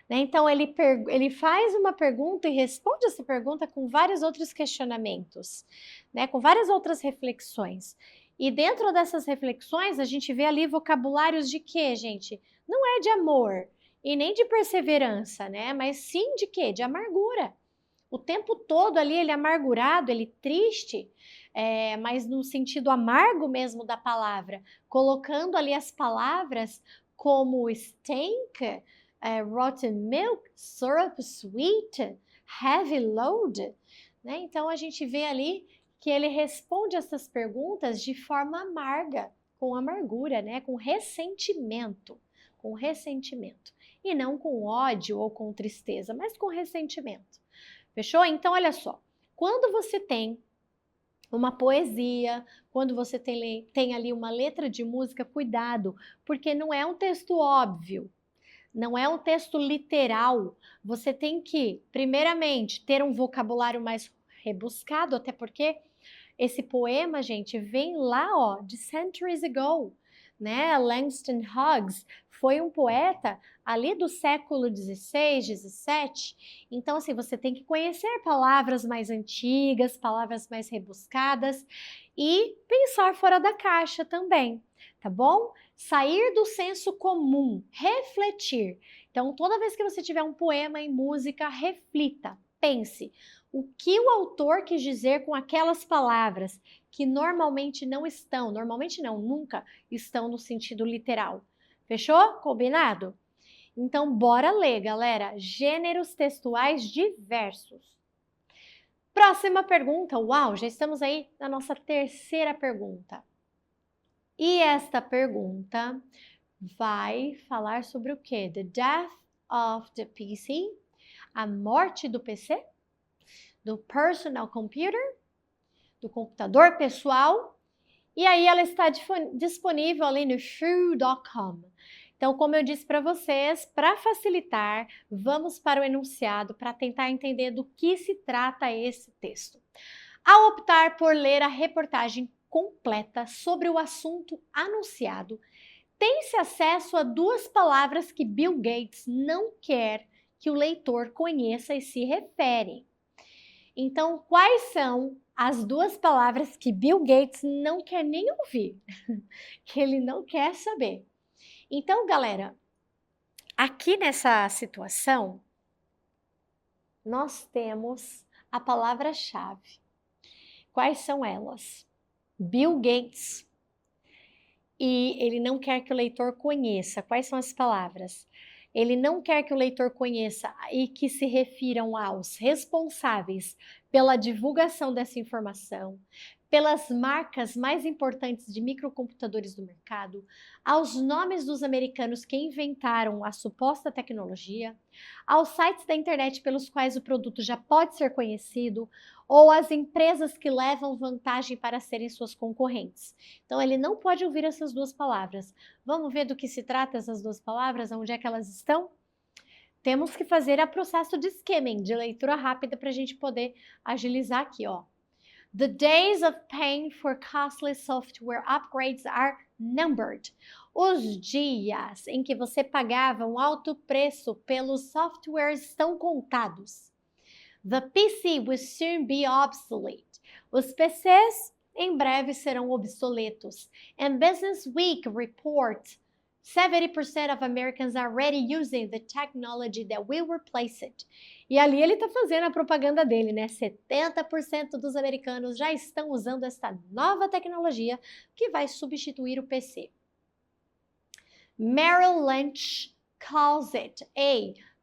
Então, ele faz uma pergunta e responde essa pergunta com vários outros questionamentos, né? Com várias outras reflexões. E dentro dessas reflexões, a gente vê ali vocabulários de quê, gente? Não é de amor e nem de perseverança, né? Mas sim de quê? De amargura. O tempo todo ali ele é amargurado, ele triste, mas no sentido amargo mesmo da palavra, colocando ali as palavras como stink, rotten milk, syrup sweet, heavy load, né? Então a gente vê ali que ele responde essas perguntas de forma amarga, com amargura, né? Com ressentimento, e não com ódio ou com tristeza, mas com ressentimento. Fechou? Então olha só, quando você tem uma poesia, quando você tem ali uma letra de música, cuidado, porque não é um texto óbvio, não é um texto literal. Você tem que, primeiramente, ter um vocabulário mais rebuscado, até porque esse poema, gente, vem lá, ó, de centuries ago, né? Langston Hughes foi um poeta ali do século XVI, XVII. Então, assim, você tem que conhecer palavras mais antigas, palavras mais rebuscadas e pensar fora da caixa também, tá bom? Sair do senso comum, refletir. Então, toda vez que você tiver um poema em música, reflita, pense. O que o autor quis dizer com aquelas palavras que normalmente não estão, nunca estão no sentido literal. Fechou? Combinado? Então, bora ler, galera. Gêneros textuais diversos. Próxima pergunta. Uau, já estamos aí na nossa terceira pergunta. E esta pergunta vai falar sobre o quê? The death of the PC, a morte do PC, do personal computer, do computador pessoal. E aí ela está disponível ali no true.com. Então, como eu disse para vocês, para facilitar, vamos para o enunciado para tentar entender do que se trata esse texto. Ao optar por ler a reportagem completa sobre o assunto anunciado, tem-se acesso a duas palavras que Bill Gates não quer que o leitor conheça e se refere. Então, quais são as duas palavras que Bill Gates não quer nem ouvir, que ele não quer saber? Então, galera, aqui nessa situação, nós temos a palavra-chave. Quais são elas? Bill Gates. E ele não quer que o leitor conheça. Quais são as palavras? Ele não quer que o leitor conheça e que se refiram aos responsáveis pela divulgação dessa informação, pelas marcas mais importantes de microcomputadores do mercado, aos nomes dos americanos que inventaram a suposta tecnologia, aos sites da internet pelos quais o produto já pode ser conhecido, ou às empresas que levam vantagem para serem suas concorrentes. Então, ele não pode ouvir essas duas palavras. Vamos ver do que se trata essas duas palavras, onde é que elas estão? temos que fazer o processo de skimming, de leitura rápida, para a gente poder agilizar aqui, ó. The days of paying for costly software upgrades are numbered. Os dias em que você pagava um alto preço pelos softwares estão contados. The PC will soon be obsolete. Os PCs em breve serão obsoletos. And Business Week report 70% of Americans are already using the technology that will replace it. E ali ele está fazendo a propaganda dele, né? 70% dos americanos já estão usando esta nova tecnologia que vai substituir o PC. Merrill Lynch calls it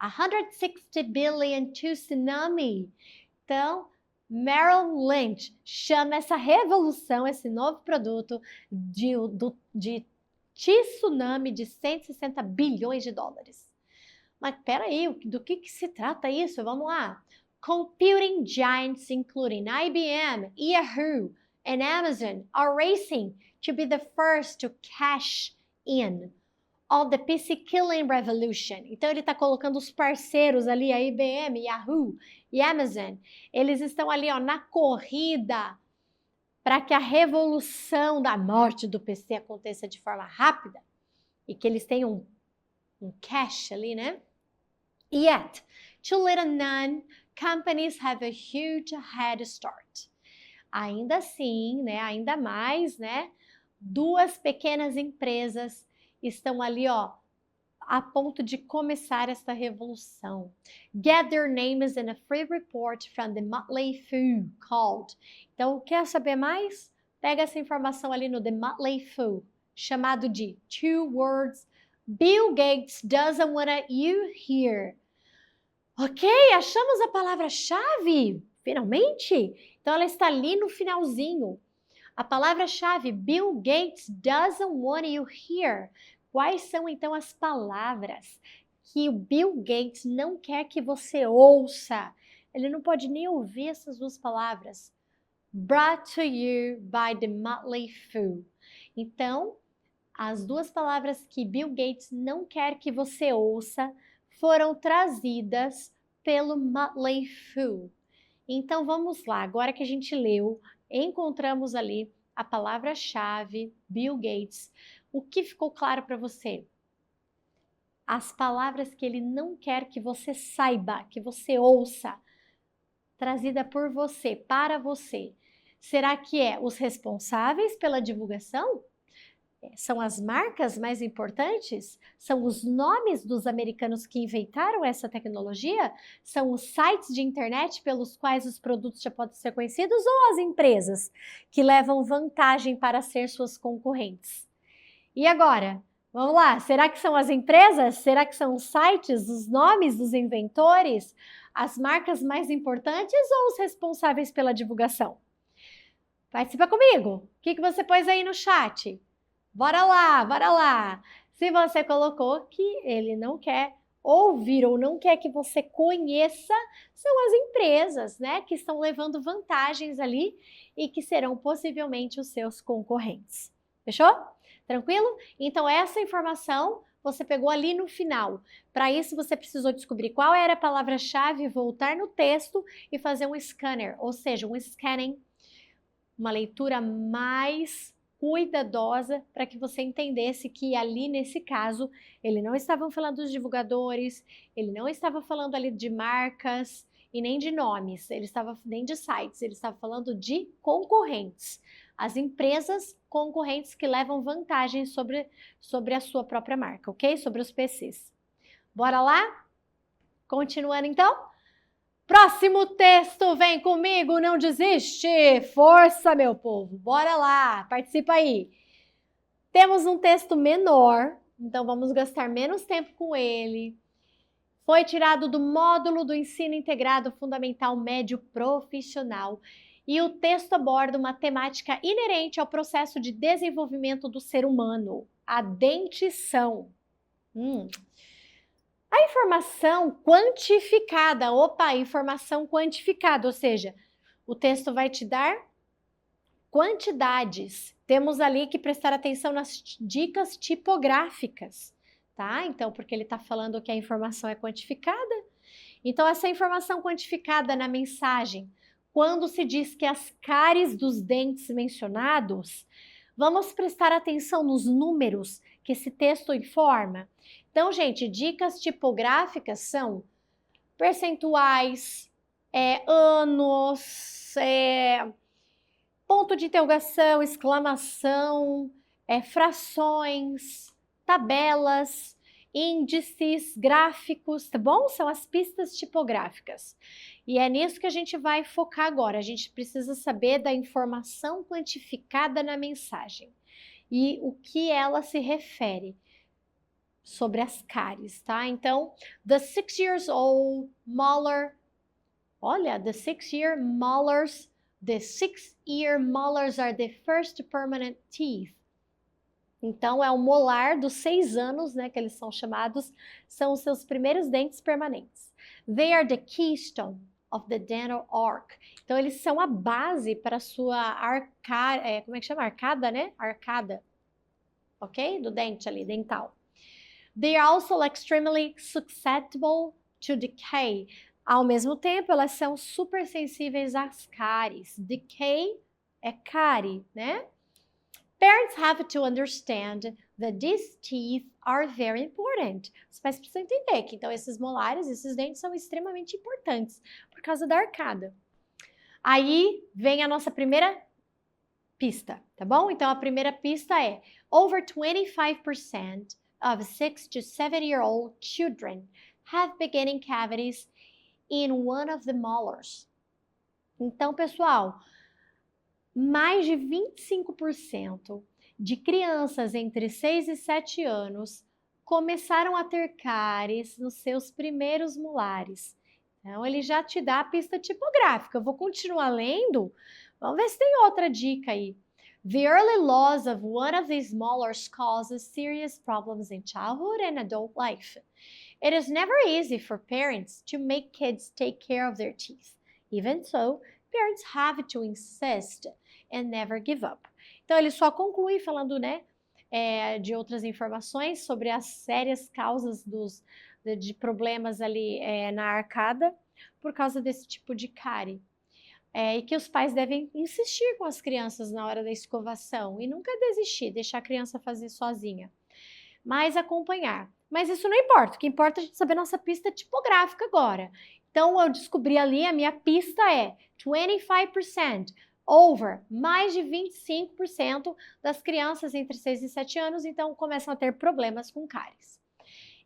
a 160 billion tsunami. Então, Merrill Lynch chama essa revolução, esse novo produto de tsunami de 160 bilhões de dólares. Mas peraí, do que se trata isso? Vamos lá. Computing giants including IBM, Yahoo, and Amazon are racing to be the first to cash in on the PC killing revolution. Então ele está colocando os parceiros ali, a IBM, Yahoo e Amazon. Eles estão ali, ó, na corrida para que a revolução da morte do PC aconteça de forma rápida e que eles tenham um cash ali, né? Yet, to little known, companies have a huge head start. Ainda assim, né? Ainda mais, né? Duas pequenas empresas estão ali, ó, a ponto de começar esta revolução. Get their names in a free report from the Motley Fool called. Então, quer saber mais? Pega essa informação ali no The Motley Fool, chamado de Two Words Bill Gates doesn't want you here. Ok, achamos a palavra-chave, finalmente. Então, ela está ali no finalzinho. A palavra-chave, Bill Gates doesn't want you here. Quais são, então, as palavras que o Bill Gates não quer que você ouça? Ele não pode nem ouvir essas duas palavras. Brought to you by the Motley Fool. Então, as duas palavras que Bill Gates não quer que você ouça foram trazidas pelo Motley Fool. Então, vamos lá. Agora que a gente leu, encontramos ali a palavra-chave, Bill Gates. O que ficou claro para você? As palavras que ele não quer que você saiba, que você ouça, trazida por você, para você. Será que é os responsáveis pela divulgação? São as marcas mais importantes? São os nomes dos americanos que inventaram essa tecnologia? São os sites de internet pelos quais os produtos já podem ser conhecidos? Ou as empresas que levam vantagem para ser suas concorrentes? E agora? Vamos lá, será que são as empresas? Será que são os sites, os nomes dos inventores? As marcas mais importantes ou os responsáveis pela divulgação? Participa comigo! O que você pôs aí no chat? Bora lá, bora lá! Se você colocou que ele não quer ouvir ou não quer que você conheça, são as empresas, né? Que estão levando vantagens ali e que serão possivelmente os seus concorrentes. Fechou? Tranquilo? Então, essa informação você pegou ali no final. Para isso, você precisou descobrir qual era a palavra-chave, voltar no texto e fazer um scanner, ou seja, um scanning, uma leitura mais cuidadosa para que você entendesse que ali, nesse caso, ele não estava falando dos divulgadores, ele não estava falando ali de marcas e nem de nomes, ele estava nem de sites, ele estava falando de concorrentes. As empresas concorrentes que levam vantagem sobre a sua própria marca, ok? Sobre os PCs. Bora lá? Continuando então? Próximo texto, vem comigo, não desiste! Força, meu povo! Bora lá, participa aí! Temos um texto menor, então vamos gastar menos tempo com ele. Foi tirado do módulo do Ensino Integrado Fundamental Médio Profissional. E o texto aborda uma temática inerente ao processo de desenvolvimento do ser humano, a dentição. A informação quantificada, informação quantificada, ou seja, o texto vai te dar quantidades. Temos ali que prestar atenção nas dicas tipográficas, tá? Então, porque ele está falando que a informação é quantificada. Então, essa informação quantificada na mensagem, quando se diz que as cáries dos dentes mencionados, vamos prestar atenção nos números que esse texto informa. Então, gente, dicas tipográficas são percentuais, anos, ponto de interrogação, exclamação, frações, tabelas, índices, gráficos, tá bom? São as pistas tipográficas. E é nisso que a gente vai focar agora. A gente precisa saber da informação quantificada na mensagem e o que ela se refere sobre as cáries, tá? Então, the 6 years old molar, olha, the 6-year molars, the 6-year molars are the first permanent teeth. Então, é o molar dos 6 anos, né, que eles são chamados, são os seus primeiros dentes permanentes. They are the keystone of the dental arc. Então, eles são a base para a sua arcada, como é que chama? Arcada, né? Arcada, ok? Do dente ali, dental. They are also extremely susceptible to decay. Ao mesmo tempo, elas são super sensíveis às cáries. Decay é cárie, né? Parents have to understand that these teeth are very important. Os pais precisam entender que, então, esses molares, esses dentes são extremamente importantes por causa da arcada. Aí vem a nossa primeira pista, tá bom? Então, a primeira pista é over 25% of 6 to 7-year-old children have beginning cavities in one of the molars. Então, pessoal, mais de 25% de crianças entre 6 e 7 anos começaram a ter cáries nos seus primeiros molares. Então, ele já te dá a pista tipográfica. Eu vou continuar lendo. Vamos ver se tem outra dica aí. The early loss of one of these molars causes serious problems in childhood and adult life. It is never easy for parents to make kids take care of their teeth. Even so, parents have to insist and never give up. Então, ele só conclui falando, né, de outras informações sobre as sérias causas de problemas ali na arcada por causa desse tipo de cárie. E que os pais devem insistir com as crianças na hora da escovação e nunca desistir, deixar a criança fazer sozinha, mas acompanhar. Mas isso não importa, o que importa é a gente saber nossa pista tipográfica agora. Então, eu descobri ali, a minha pista é 25%, over, mais de 25% das crianças entre 6 e 7 anos, então começam a ter problemas com cáries.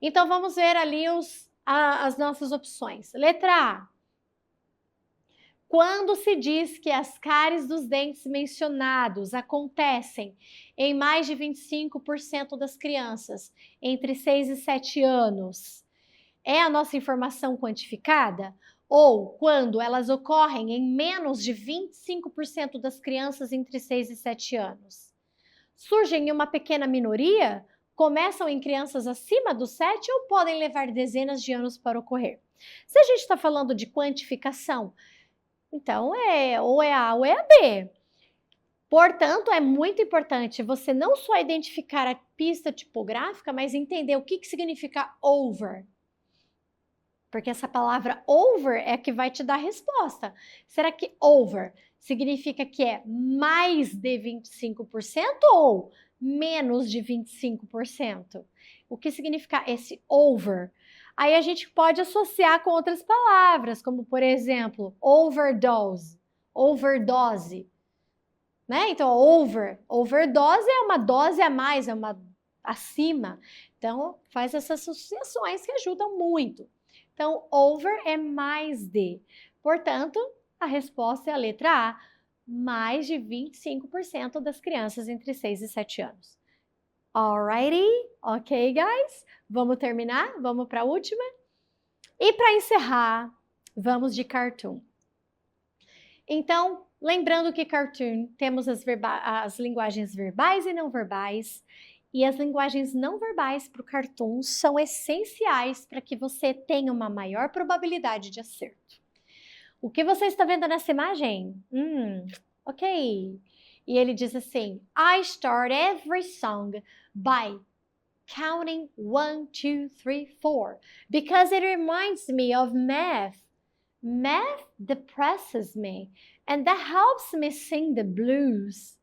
Então, vamos ver ali as nossas opções. Letra A. Quando se diz que as cáries dos dentes mencionados acontecem em mais de 25% das crianças entre 6 e 7 anos, é a nossa informação quantificada? Ou quando elas ocorrem em menos de 25% das crianças entre 6 e 7 anos? Surgem em uma pequena minoria? Começam em crianças acima dos 7 ou podem levar dezenas de anos para ocorrer? Se a gente está falando de quantificação, então ou é A ou é a B. Portanto, é muito importante você não só identificar a pista tipográfica, mas entender o que significa over. Porque essa palavra over é que vai te dar a resposta. Será que over significa que é mais de 25% ou menos de 25%? O que significa esse over? Aí a gente pode associar com outras palavras, como, por exemplo, overdose, né? Então, overdose é uma dose a mais, é uma acima. Então, faz essas associações que ajudam muito. Então, over é mais de. Portanto, a resposta é a letra A, mais de 25% das crianças entre 6 e 7 anos. Alrighty? Ok, guys? Vamos terminar? Vamos para a última? E para encerrar, vamos de cartoon. Então, lembrando que cartoon temos as linguagens verbais e não verbais, e as linguagens não verbais para o cartoon são essenciais para que você tenha uma maior probabilidade de acerto. O que você está vendo nessa imagem? Ok. E ele diz assim, I start every song by counting 1, 2, 3, 4 because it reminds me of math. Math depresses me and that helps me sing the blues.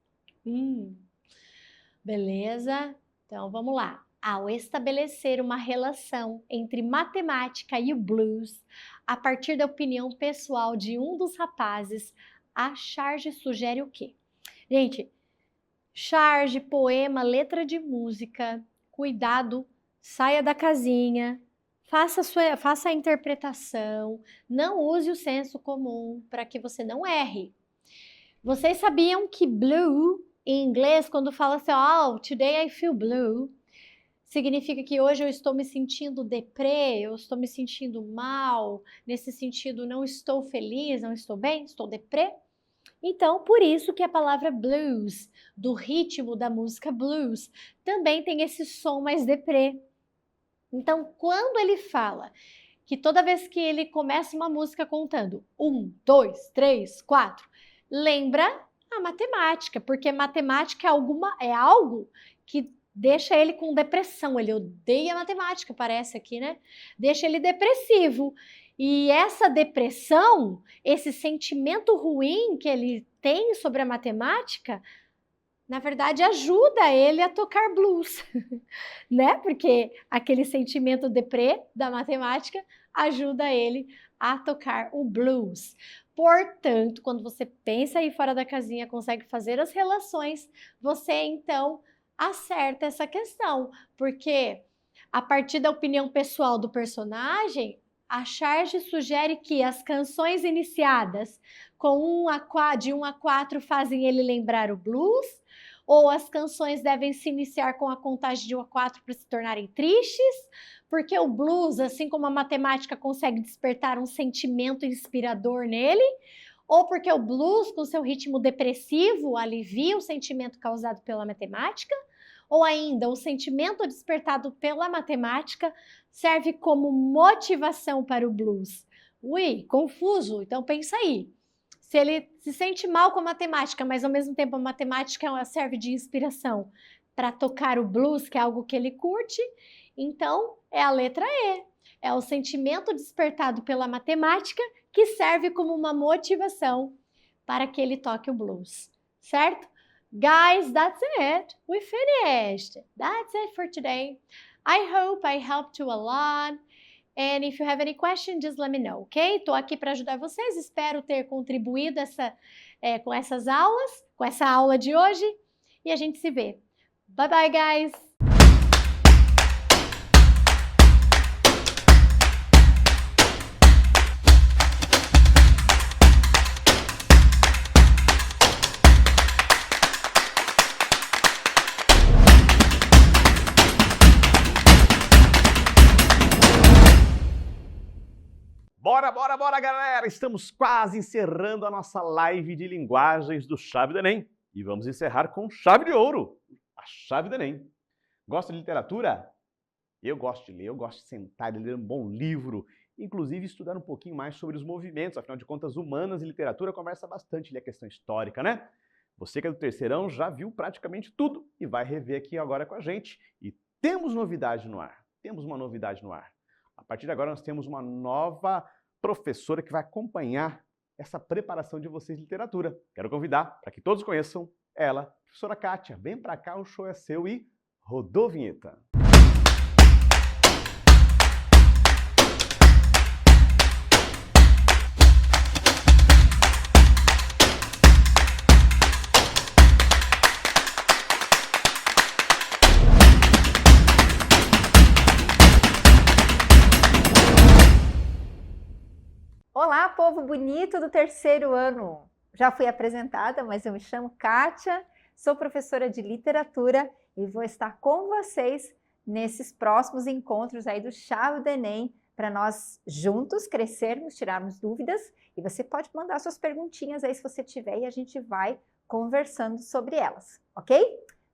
Beleza? Então vamos lá. Ao estabelecer uma relação entre matemática e o blues, a partir da opinião pessoal de um dos rapazes, a charge sugere o quê? Gente, charge, poema, letra de música, cuidado, saia da casinha, faça a interpretação, não use o senso comum para que você não erre. Vocês sabiam que blue, em inglês, quando fala assim, oh, today I feel blue, significa que hoje eu estou me sentindo deprê, eu estou me sentindo mal, nesse sentido não estou feliz, não estou bem, estou deprê? Então, por isso que a palavra blues, do ritmo da música blues, também tem esse som mais deprê. Então, quando ele fala que toda vez que ele começa uma música contando 1, 2, 3, 4, lembra a matemática, porque matemática é algo que deixa ele com depressão, ele odeia matemática, parece aqui, né? Deixa ele depressivo. E essa depressão, esse sentimento ruim que ele tem sobre a matemática, na verdade ajuda ele a tocar blues, né? Porque aquele sentimento deprê da matemática ajuda ele a tocar o blues. Portanto, quando você pensa aí fora da casinha, consegue fazer as relações, você então acerta essa questão, porque a partir da opinião pessoal do personagem, a charge sugere que as canções iniciadas com de 1 a 4 fazem ele lembrar o blues, ou as canções devem se iniciar com a contagem de 1 a 4 para se tornarem tristes, porque o blues, assim como a matemática, consegue despertar um sentimento inspirador nele, ou porque o blues, com seu ritmo depressivo, alivia o sentimento causado pela matemática, ou ainda o sentimento despertado pela matemática serve como motivação para o blues. Ui, confuso, então pensa aí. Se ele se sente mal com a matemática, mas ao mesmo tempo a matemática serve de inspiração para tocar o blues, que é algo que ele curte, então é a letra E. É o sentimento despertado pela matemática que serve como uma motivação para que ele toque o blues, certo? Guys, that's it. We finished. That's it for today. I hope I helped you a lot. And if you have any questions, just let me know, ok? Estou aqui para ajudar vocês. Espero ter contribuído com essas aulas, com essa aula de hoje. E a gente se vê. Bye, bye, guys! Bora, galera! Estamos quase encerrando a nossa live de linguagens do Chave do Enem. E vamos encerrar com chave de ouro, a chave do Enem. Gosta de literatura? Eu gosto de ler, eu gosto de sentar e ler um bom livro, inclusive estudar um pouquinho mais sobre os movimentos, afinal de contas, humanas e literatura conversa bastante ali a questão histórica, né? Você que é do terceirão já viu praticamente tudo e vai rever aqui agora com a gente. E temos novidade no ar, temos uma novidade no ar. A partir de agora nós temos uma nova professora que vai acompanhar essa preparação de vocês de literatura. Quero convidar para que todos conheçam ela, professora Kátia. Vem para cá, o show é seu e rodou a vinheta. Olá, povo bonito do terceiro ano! Já fui apresentada, mas eu me chamo Kátia, sou professora de literatura e vou estar com vocês nesses próximos encontros aí do Chave do Enem, para nós juntos crescermos, tirarmos dúvidas, e você pode mandar suas perguntinhas aí se você tiver e a gente vai conversando sobre elas, ok?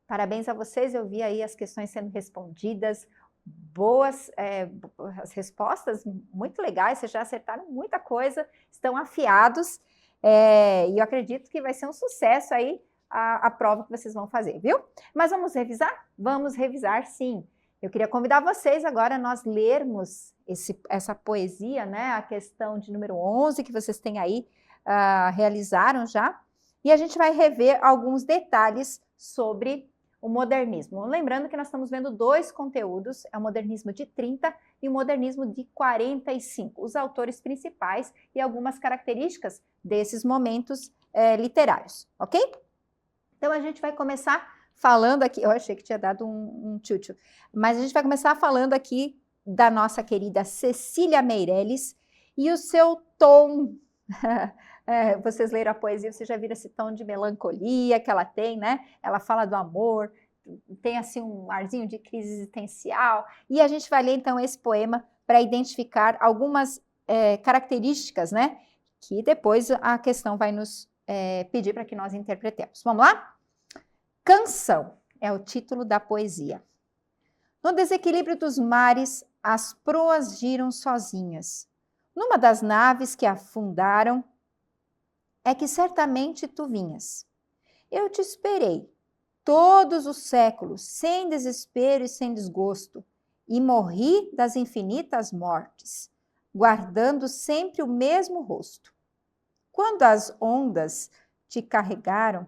Parabéns a vocês, eu vi aí as questões sendo respondidas, boas as respostas, muito legais, vocês já acertaram muita coisa, estão afiados, e eu acredito que vai ser um sucesso aí a prova que vocês vão fazer, viu? Mas vamos revisar? Vamos revisar sim. Eu queria convidar vocês agora a nós lermos essa poesia, né? A questão de número 11 que vocês têm aí, realizaram já. E a gente vai rever alguns detalhes sobre o modernismo. Lembrando que nós estamos vendo 2 conteúdos, é o modernismo de 30 e o modernismo de 45, os autores principais e algumas características desses momentos literários, ok? Então a gente vai começar falando aqui, eu achei que tinha dado um tchutchu, mas a gente vai começar falando aqui da nossa querida Cecília Meirelles e o seu tom. Vocês leram a poesia, vocês já viram esse tom de melancolia que ela tem, né? Ela fala do amor, tem assim um arzinho de crise existencial, e a gente vai ler então esse poema para identificar algumas características, né? Que depois a questão vai nos pedir para que nós interpretemos. Vamos lá? Canção é o título da poesia. No desequilíbrio dos mares, as proas giram sozinhas. Numa das naves que afundaram, é que certamente tu vinhas. Eu te esperei todos os séculos, sem desespero e sem desgosto, e morri das infinitas mortes, guardando sempre o mesmo rosto. Quando as ondas te carregaram,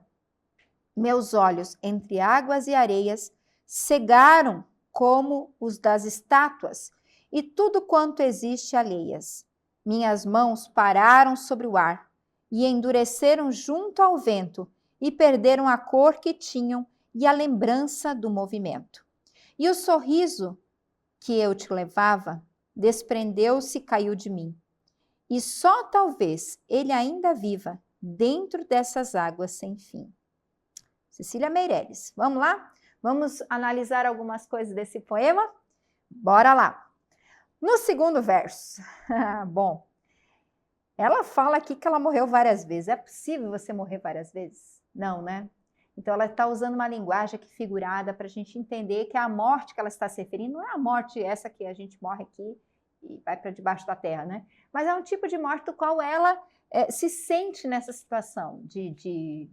meus olhos entre águas e areias cegaram como os das estátuas e tudo quanto existe alheias. Minhas mãos pararam sobre o ar e endureceram junto ao vento e perderam a cor que tinham e a lembrança do movimento. E o sorriso que eu te levava desprendeu-se e caiu de mim. E só talvez ele ainda viva dentro dessas águas sem fim. Cecília Meirelles, vamos lá? Vamos analisar algumas coisas desse poema? Bora lá! No segundo verso, bom, ela fala aqui que ela morreu várias vezes. É possível você morrer várias vezes? Não, né? Então ela está usando uma linguagem aqui figurada para a gente entender que a morte que ela está se referindo não é a morte essa que a gente morre aqui e vai para debaixo da terra, né? Mas é um tipo de morte do qual ela se sente nessa situação de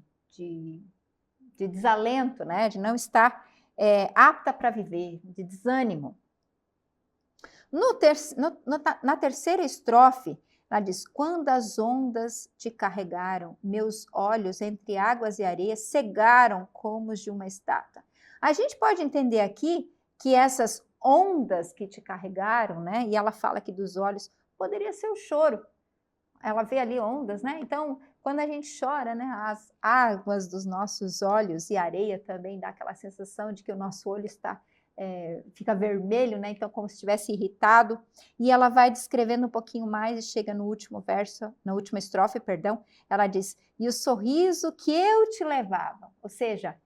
desalento, né? De não estar apta para viver, de desânimo. Na terceira estrofe, ela diz, quando as ondas te carregaram, meus olhos entre águas e areias cegaram como os de uma estátua. A gente pode entender aqui que essas ondas que te carregaram, né? E ela fala aqui dos olhos, poderia ser o choro. Ela vê ali ondas, né? Então, quando a gente chora, né? As águas dos nossos olhos e a areia também dá aquela sensação de que o nosso olho fica vermelho, né? Então, como se estivesse irritado. E ela vai descrevendo um pouquinho mais e chega no último verso, na última estrofe, perdão. Ela diz, e o sorriso que eu te levava. Ou seja,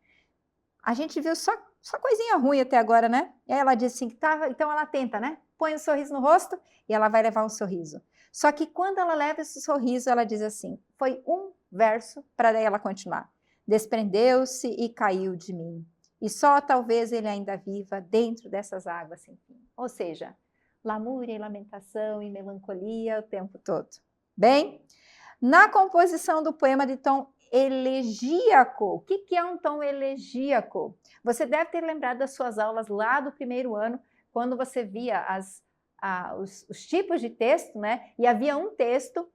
a gente viu só coisinha ruim até agora, né? E aí ela diz assim, então ela tenta, né? Põe um sorriso no rosto e ela vai levar um sorriso. Só que quando ela leva esse sorriso, ela diz assim, foi um verso para daí ela continuar. Desprendeu-se e caiu de mim. E só talvez ele ainda viva dentro dessas águas sem fim. Ou seja, lamúria e lamentação e melancolia o tempo todo. Bem, na composição do poema de tom elegíaco, o que é um tom elegíaco? Você deve ter lembrado das suas aulas lá do primeiro ano, quando você via os tipos de texto, né? E havia um texto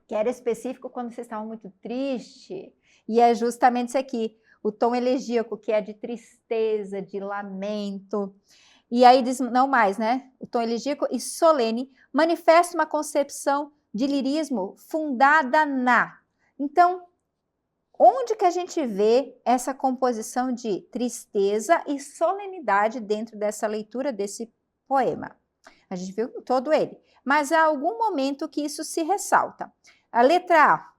que era específico quando vocês estavam muito tristes. E é justamente isso aqui. O tom elegíaco, que é de tristeza, de lamento. E aí diz, não mais, né? O tom elegíaco e solene manifesta uma concepção de lirismo fundada na. Então, onde que a gente vê essa composição de tristeza e solenidade dentro dessa leitura desse poema? A gente viu todo ele. Mas há algum momento que isso se ressalta. A letra A.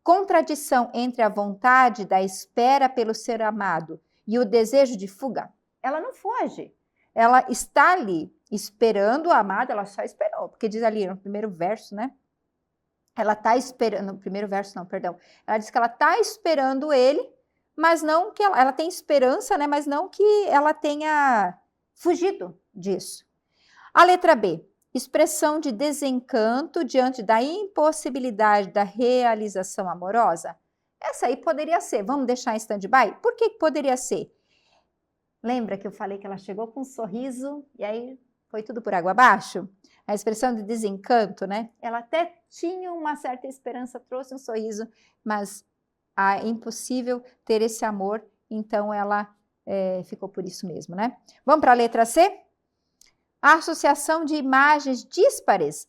Contradição entre a vontade da espera pelo ser amado e o desejo de fuga, ela não foge. Ela está ali esperando o amado, ela só esperou, porque diz ali no primeiro verso, né? Ela está esperando, no primeiro verso não, perdão. Ela diz que ela está esperando ele, mas não que ela tem esperança, né? Mas não que ela tenha fugido disso. A letra B. Expressão de desencanto diante da impossibilidade da realização amorosa? Essa aí poderia ser, vamos deixar em stand-by? Por que poderia ser? Lembra que eu falei que ela chegou com um sorriso e aí foi tudo por água abaixo? A expressão de desencanto, né? Ela até tinha uma certa esperança, trouxe um sorriso, mas é impossível ter esse amor, então ela ficou por isso mesmo, né? Vamos para a letra C? A associação de imagens díspares,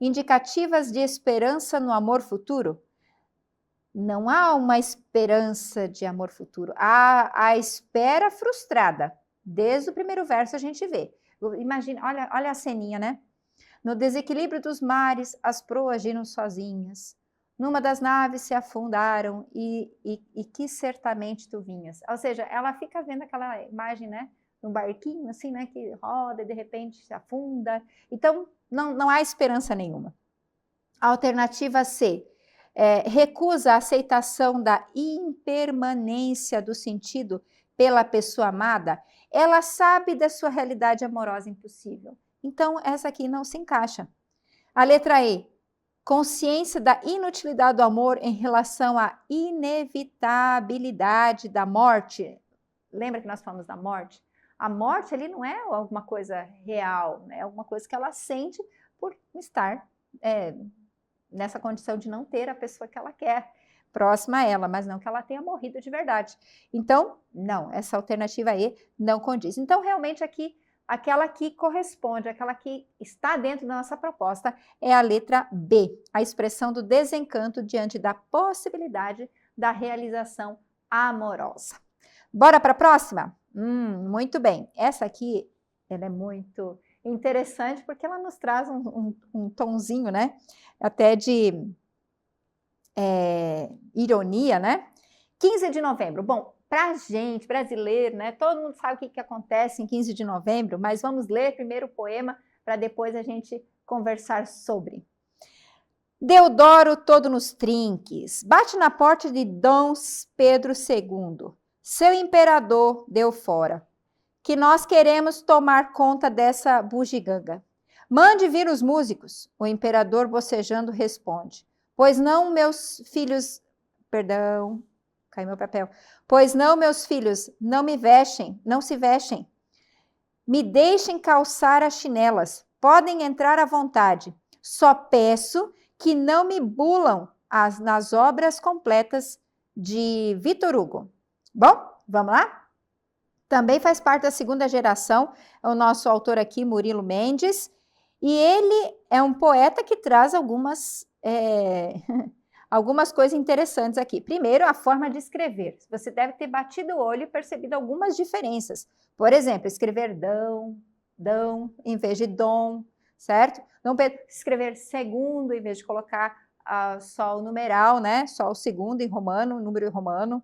indicativas de esperança no amor futuro. Não há uma esperança de amor futuro, há a espera frustrada. Desde o primeiro verso a gente vê. Imagina, olha a ceninha, né? No desequilíbrio dos mares, as proas giram sozinhas. Numa das naves se afundaram e que certamente tu vinhas. Ou seja, ela fica vendo aquela imagem, né? Um barquinho assim, né? Que roda e de repente se afunda. Então, não há esperança nenhuma. A alternativa C. Recusa a aceitação da impermanência do sentido pela pessoa amada, ela sabe da sua realidade amorosa impossível. Então, essa aqui não se encaixa. A letra E. Consciência da inutilidade do amor em relação à inevitabilidade da morte. Lembra que nós falamos da morte? A morte ali não é alguma coisa real, né? É alguma coisa que ela sente por estar nessa condição de não ter a pessoa que ela quer próxima a ela, mas não que ela tenha morrido de verdade. Então, não, essa alternativa E não condiz. Então, realmente aqui, aquela que corresponde, aquela que está dentro da nossa proposta é a letra B, a expressão do desencanto diante da possibilidade da realização amorosa. Bora para a próxima? Muito bem. Essa aqui, ela é muito interessante porque ela nos traz um tonzinho, né? Até de ironia, né? 15 de novembro. Bom, pra gente, brasileiro, né? Todo mundo sabe o que acontece em 15 de novembro, mas vamos ler primeiro o poema para depois a gente conversar sobre. Deodoro todo nos trinques, bate na porta de Dom Pedro II. Seu imperador deu fora, que nós queremos tomar conta dessa bugiganga. Mande vir os músicos, o imperador bocejando responde. Pois não, meus filhos... Perdão, caiu meu papel. Pois não, meus filhos, não se vestem. Me deixem calçar as chinelas, podem entrar à vontade. Só peço que não me bulam nas obras completas de Vitor Hugo. Bom, vamos lá? Também faz parte da segunda geração, é o nosso autor aqui, Murilo Mendes, e ele é um poeta que traz algumas coisas interessantes aqui. Primeiro, a forma de escrever. Você deve ter batido o olho e percebido algumas diferenças. Por exemplo, escrever dão, em vez de dom, certo? Não escrever segundo, em vez de colocar só o numeral, né? Só o segundo em romano, número em romano.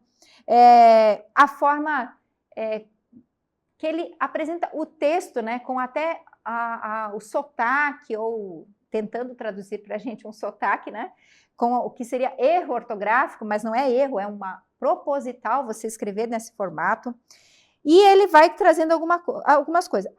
A forma que ele apresenta o texto, né? Com até o sotaque, ou tentando traduzir para a gente um sotaque, né? Com o que seria erro ortográfico, mas não é erro, é uma proposital você escrever nesse formato. E ele vai trazendo algumas coisas.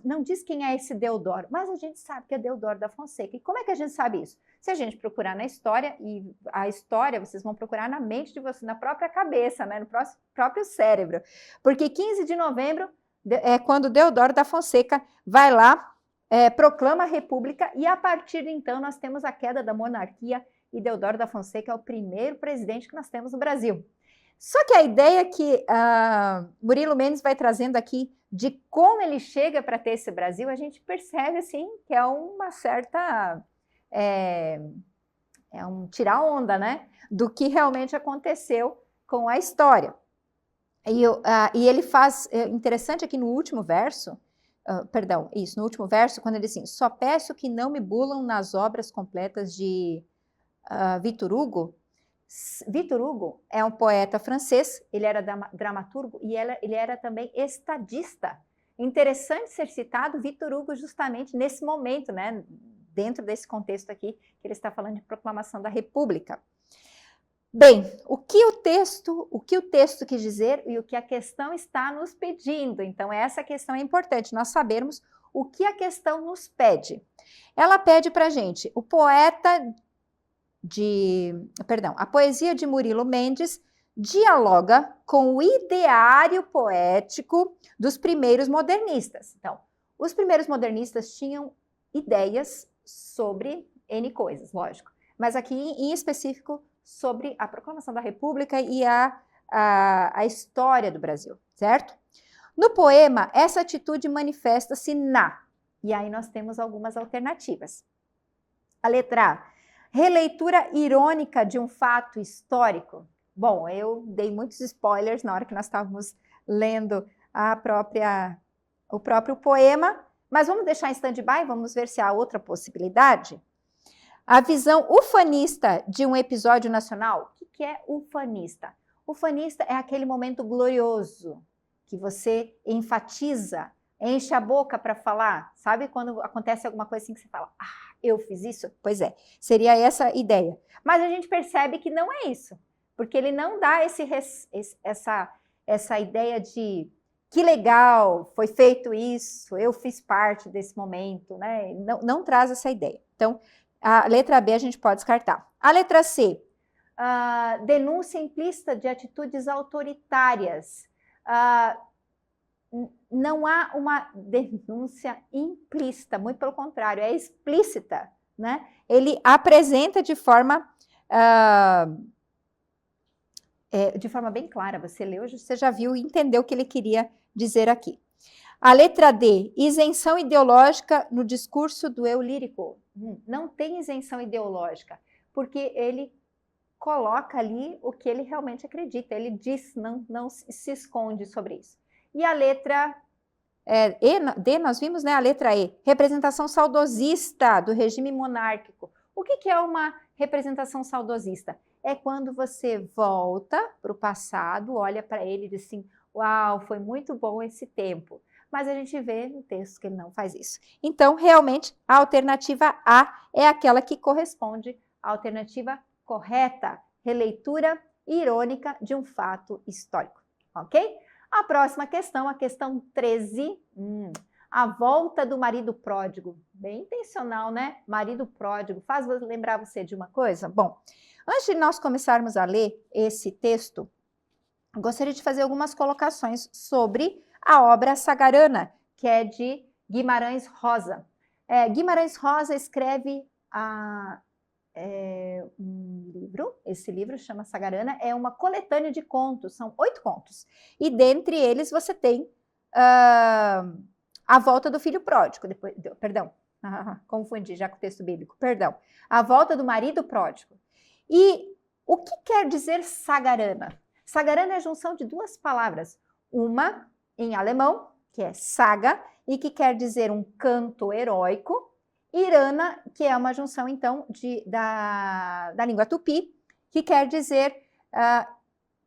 Não diz quem é esse Deodoro, mas a gente sabe que é Deodoro da Fonseca. E como é que a gente sabe isso? Se a gente procurar na história, e a história vocês vão procurar na mente de vocês, na própria cabeça, né? No próprio cérebro. Porque 15 de novembro é quando Deodoro da Fonseca vai lá, proclama a República, e a partir de então nós temos a queda da monarquia, e Deodoro da Fonseca é o primeiro presidente que nós temos no Brasil. Só que a ideia que Murilo Mendes vai trazendo aqui de como ele chega para ter esse Brasil, a gente percebe assim que é uma certa tirar onda, né, do que realmente aconteceu com a história. E ele faz interessante aqui no último verso. No último verso, quando ele diz assim, só peço que não me bulam nas obras completas de Vitor Hugo. Vitor Hugo é um poeta francês, ele era dramaturgo e ele era também estadista. Interessante ser citado Vitor Hugo justamente nesse momento, né, dentro desse contexto aqui, que ele está falando de proclamação da República. Bem, o que o texto quis dizer e o que a questão está nos pedindo. Então, essa questão é importante, nós sabermos o que a questão nos pede. Ela pede para a gente, a poesia de Murilo Mendes dialoga com o ideário poético dos primeiros modernistas. Então, os primeiros modernistas tinham ideias sobre N coisas, lógico, mas aqui em específico sobre a proclamação da República e a história do Brasil, certo? No poema, essa atitude manifesta-se e aí nós temos algumas alternativas. A letra A, releitura irônica de um fato histórico. Bom, eu dei muitos spoilers na hora que nós estávamos lendo o próprio poema, mas vamos deixar em stand-by, vamos ver se há outra possibilidade. A visão ufanista de um episódio nacional. O que é ufanista? Ufanista é aquele momento glorioso que você enfatiza, enche a boca para falar. Sabe quando acontece alguma coisa assim que você fala, eu fiz isso? Pois é, seria essa a ideia. Mas a gente percebe que não é isso, porque ele não dá essa ideia de que legal, foi feito isso, eu fiz parte desse momento, né? Não traz essa ideia. Então, a letra B a gente pode descartar. A letra C, denúncia implícita de atitudes autoritárias. Não há uma denúncia implícita, muito pelo contrário, é explícita, né? Ele apresenta de forma bem clara. Você leu, você já viu e entendeu o que ele queria dizer aqui. A letra D, isenção ideológica no discurso do eu lírico. Não tem isenção ideológica, porque ele coloca ali o que ele realmente acredita, ele diz, não se esconde sobre isso. E a letra D, nós vimos, né? A letra E, representação saudosista do regime monárquico. O que é uma representação saudosista? É quando você volta para o passado, olha para ele e diz assim, uau, foi muito bom esse tempo. Mas a gente vê no texto que ele não faz isso. Então, realmente, a alternativa A é aquela que corresponde à alternativa correta, releitura irônica de um fato histórico, ok? A próxima questão, a questão 13, a volta do marido pródigo. Bem intencional, né? Marido pródigo, faz lembrar você de uma coisa? Bom, antes de nós começarmos a ler esse texto, eu gostaria de fazer algumas colocações sobre a obra Sagarana, que é de Guimarães Rosa. Guimarães Rosa escreve um livro, esse livro chama Sagarana, é uma coletânea de contos, são 8 contos. E dentre eles você tem A Volta do Filho Pródigo, confundi já com o texto bíblico, perdão. A Volta do Marido Pródigo. E o que quer dizer Sagarana? Sagarana é a junção de 2 palavras, uma em alemão, que é saga, e que quer dizer um canto heróico, Irana, que é uma junção, então, da língua tupi, que quer dizer,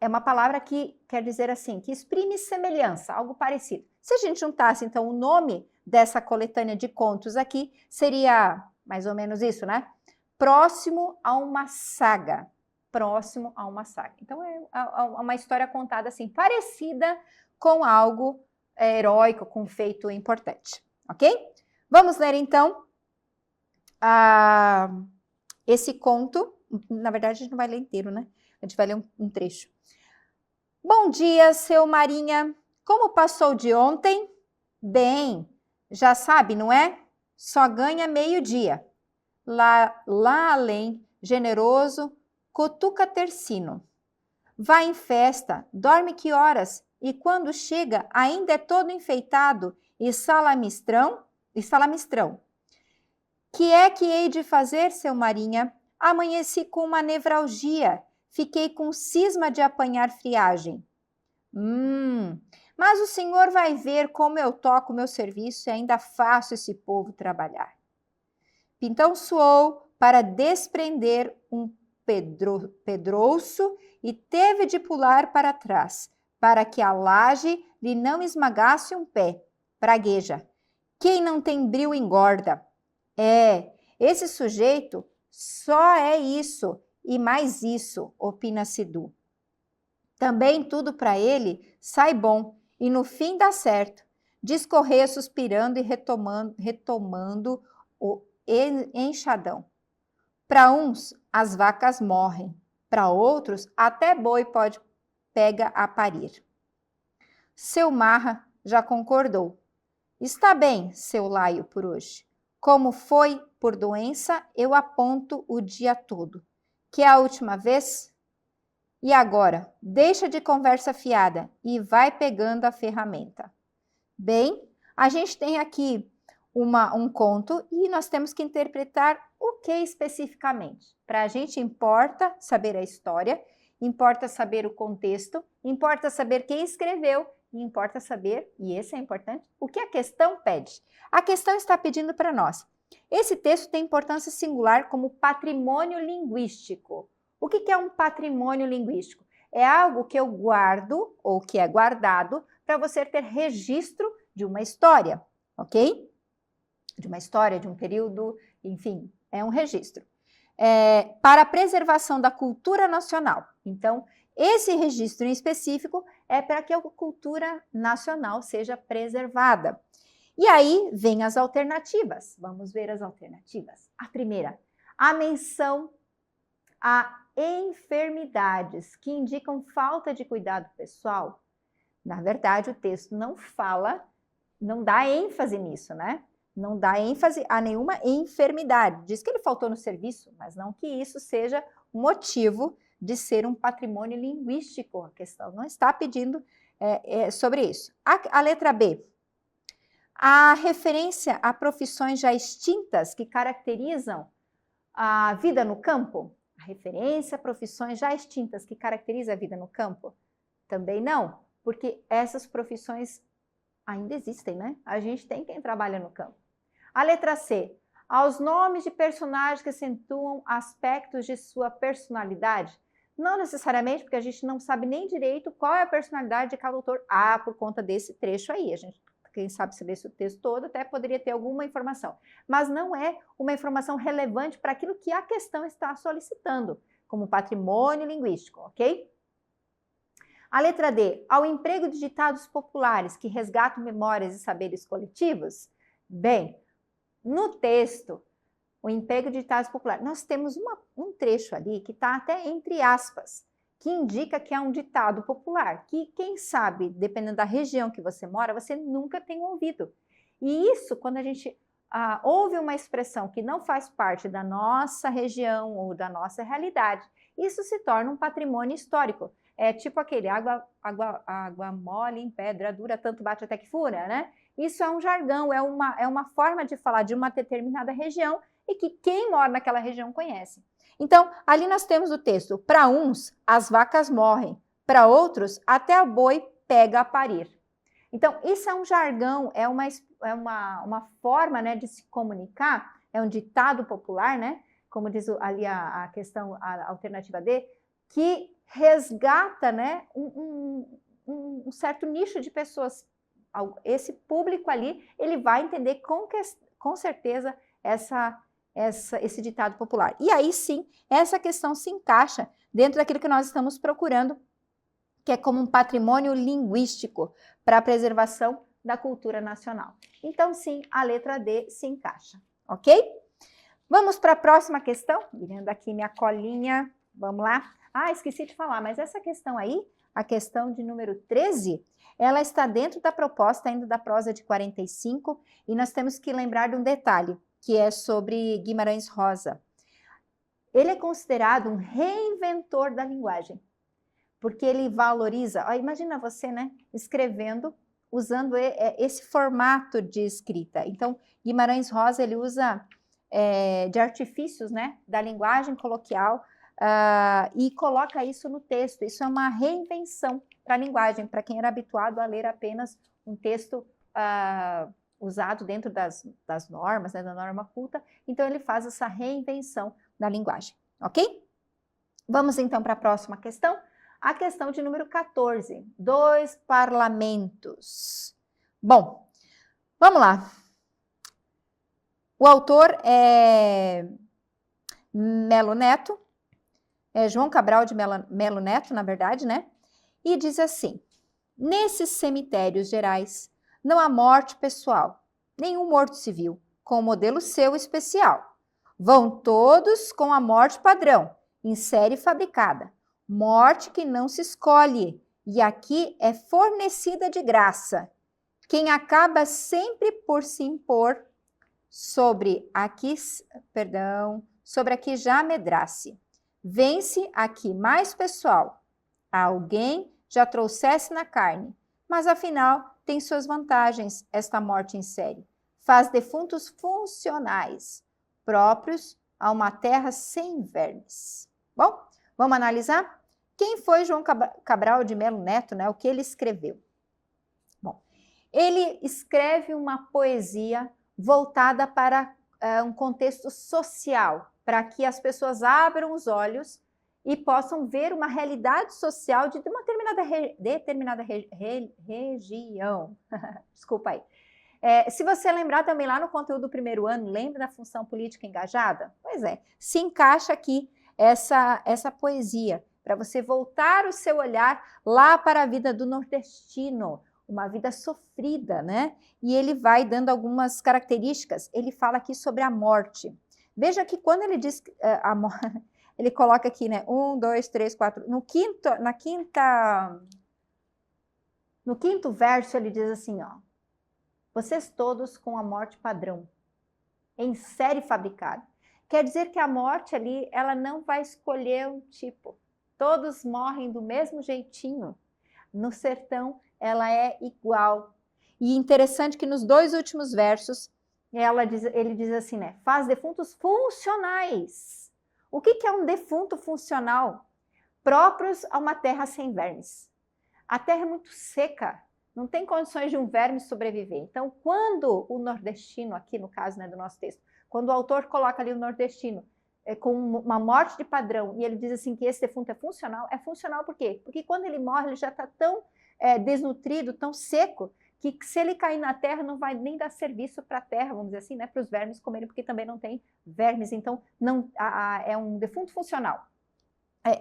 é uma palavra que quer dizer assim, que exprime semelhança, algo parecido. Se a gente juntasse, então, o nome dessa coletânea de contos aqui, seria mais ou menos isso, né? Próximo a uma saga. Próximo a uma saga. Então, é uma história contada assim, parecida com algo heróico, com um feito importante, ok? Vamos ler, então, esse conto. Na verdade, a gente não vai ler inteiro, né? A gente vai ler um trecho. Bom dia, seu Marinha. Como passou de ontem? Bem, já sabe, não é? Só ganha meio-dia. Lá além, generoso, cutuca tercino. Vai em festa, dorme que horas? E quando chega, ainda é todo enfeitado e salamistrão. Que é que hei de fazer, seu Marinha? Amanheci com uma nevralgia. Fiquei com cisma de apanhar friagem. Mas o senhor vai ver como eu toco meu serviço e ainda faço esse povo trabalhar. Pintão suou para desprender um pedrouço e teve de pular para trás, para que a laje lhe não esmagasse um pé. Pragueja. Quem não tem bril engorda. Esse sujeito só é isso e mais isso, opina Sidu. Também tudo para ele sai bom e no fim dá certo. Discorrer suspirando e retomando o enxadão. Para uns, as vacas morrem. Para outros, até boi pega a parir. Seu Marra já concordou. Está bem, seu Laio, por hoje. Como foi por doença, eu aponto o dia todo. Que é a última vez? E agora, deixa de conversa fiada e vai pegando a ferramenta. Bem, a gente tem aqui um conto e nós temos que interpretar o que especificamente. Para a gente importa saber a história, importa saber o contexto, importa saber quem escreveu e importa saber, e esse é importante, o que a questão pede. A questão está pedindo para nós. Esse texto tem importância singular como patrimônio linguístico. O que é um patrimônio linguístico? É algo que eu guardo ou que é guardado para você ter registro de uma história, ok? De uma história, de um período, enfim, é um registro. Para a preservação da cultura nacional. Então, esse registro em específico é para que a cultura nacional seja preservada. E aí vem as alternativas. Vamos ver as alternativas. A primeira, a menção a enfermidades que indicam falta de cuidado pessoal. Na verdade, o texto não fala, não dá ênfase nisso, né? Não dá ênfase a nenhuma enfermidade. Diz que ele faltou no serviço, mas não que isso seja um motivo de ser um patrimônio linguístico. A questão não está pedindo sobre isso. A letra B. A referência a profissões já extintas que caracterizam a vida no campo. A referência a profissões já extintas que caracterizam a vida no campo. Também não, porque essas profissões ainda existem, né? A gente tem quem trabalha no campo. A letra C. Aos nomes de personagens que acentuam aspectos de sua personalidade. Não necessariamente, porque a gente não sabe nem direito qual é a personalidade de cada autor. Por conta desse trecho aí. A gente, quem sabe se lesse o texto todo, até poderia ter alguma informação. Mas não é uma informação relevante para aquilo que a questão está solicitando, como patrimônio linguístico, ok? A letra D. Ao emprego de ditados populares que resgatam memórias e saberes coletivos. Bem, no texto, o emprego de ditados populares, nós temos um trecho ali que está até entre aspas, que indica que é um ditado popular, que quem sabe, dependendo da região que você mora, você nunca tem ouvido. E isso, quando a gente ouve uma expressão que não faz parte da nossa região ou da nossa realidade, isso se torna um patrimônio histórico. É tipo aquele água mole em pedra dura, tanto bate até que fura, né? Isso é um jargão, é uma forma de falar de uma determinada região e que quem mora naquela região conhece. Então, ali nós temos o texto. Para uns, as vacas morrem. Para outros, até o boi pega a parir. Então, isso é um jargão, é uma forma, né, de se comunicar, é um ditado popular, né? Como diz ali a questão, a alternativa D, que resgata, né, um certo nicho de pessoas. Esse público ali, ele vai entender com certeza esse ditado popular. E aí sim, essa questão se encaixa dentro daquilo que nós estamos procurando, que é como um patrimônio linguístico para a preservação da cultura nacional. Então sim, a letra D se encaixa, ok? Vamos para a próxima questão, virando aqui minha colinha, vamos lá. Esqueci de falar, mas essa questão aí, a questão de número 13, ela está dentro da proposta ainda da prosa de 45, e nós temos que lembrar de um detalhe, que é sobre Guimarães Rosa. Ele é considerado um reinventor da linguagem, porque ele valoriza, imagina você, né, escrevendo, usando esse formato de escrita. Então, Guimarães Rosa, ele usa de artifícios, né, da linguagem coloquial, e coloca isso no texto. Isso é uma reinvenção para a linguagem, para quem era habituado a ler apenas um texto usado dentro das normas, né, da norma culta. Então, ele faz essa reinvenção da linguagem, ok? Vamos, então, para a próxima questão. A questão de número 14, 2 parlamentos. Bom, vamos lá. O autor é Melo Neto, João Cabral de Melo Neto, na verdade, né? E diz assim: nesses cemitérios gerais não há morte pessoal, nenhum morto civil, com modelo seu especial. Vão todos com a morte padrão, em série fabricada. Morte que não se escolhe, e aqui é fornecida de graça. Quem acaba sempre por se impor sobre aqui já medrasse. Vence aqui mais pessoal. Alguém já trouxesse na carne, mas afinal tem suas vantagens esta morte em série. Faz defuntos funcionais, próprios a uma terra sem vermes. Bom, vamos analisar? Quem foi João Cabral de Melo Neto, né? O que ele escreveu? Bom, ele escreve uma poesia voltada para um contexto social, para que as pessoas abram os olhos e possam ver uma realidade social de uma determinada região. Desculpa aí. Se você lembrar também lá no conteúdo do primeiro ano, lembra da função política engajada? Pois é, se encaixa aqui essa poesia, para você voltar o seu olhar lá para a vida do nordestino, uma vida sofrida, né? E ele vai dando algumas características, ele fala aqui sobre a morte. Veja que quando ele diz a morte, ele coloca aqui, né? 1, 2, 3, 4. No quinto verso, ele diz assim, ó. Vocês todos com a morte padrão, em série fabricada. Quer dizer que a morte ali, ela não vai escolher um tipo. Todos morrem do mesmo jeitinho. No sertão, ela é igual. E interessante que nos 2 últimos versos, ele diz assim, né? Faz defuntos funcionais. O que é um defunto funcional? Próprios a uma terra sem vermes. A terra é muito seca. Não tem condições de um verme sobreviver. Então, quando o nordestino, aqui no caso, né, do nosso texto, quando o autor coloca ali o nordestino com uma morte de padrão e ele diz assim que esse defunto é funcional por quê? Porque quando ele morre, ele já está tão desnutrido, tão seco, que se ele cair na terra, não vai nem dar serviço para a terra, vamos dizer assim, né, para os vermes comerem, porque também não tem vermes. Então, é um defunto funcional.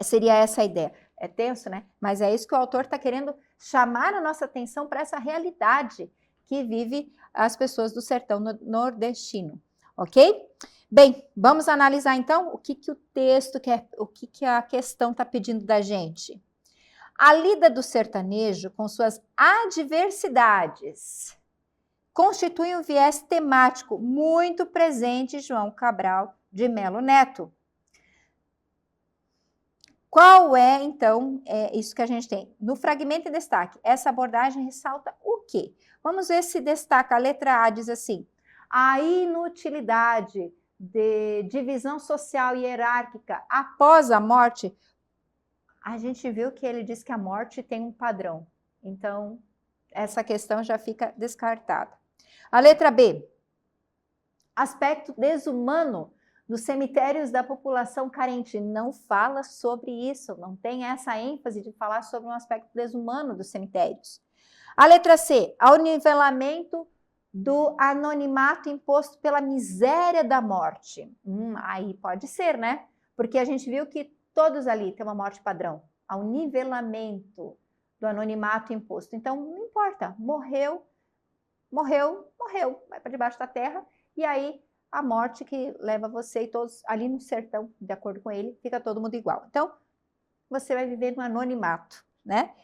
Seria essa a ideia. É tenso, né? Mas é isso que o autor está querendo chamar a nossa atenção para essa realidade que vive as pessoas do sertão nordestino, ok? Bem, vamos analisar então o que o texto quer, o que a questão está pedindo da gente. A lida do sertanejo, com suas adversidades, constitui um viés temático muito presente em João Cabral de Melo Neto. Qual é, então, isso que a gente tem? No fragmento em destaque, essa abordagem ressalta o quê? Vamos ver se destaca. A letra A diz assim, a inutilidade de divisão social e hierárquica após a morte. A gente viu que ele diz que a morte tem um padrão. Então, essa questão já fica descartada. A letra B, aspecto desumano dos cemitérios da população carente, não fala sobre isso, não tem essa ênfase de falar sobre um aspecto desumano dos cemitérios. A letra C, ao nivelamento do anonimato imposto pela miséria da morte. Aí pode ser, né? Porque a gente viu que todos ali têm uma morte padrão, ao nivelamento do anonimato imposto. Então, não importa, morreu, vai para debaixo da terra, e aí a morte que leva você e todos ali no sertão, de acordo com ele, fica todo mundo igual. Então, você vai viver no anonimato, né?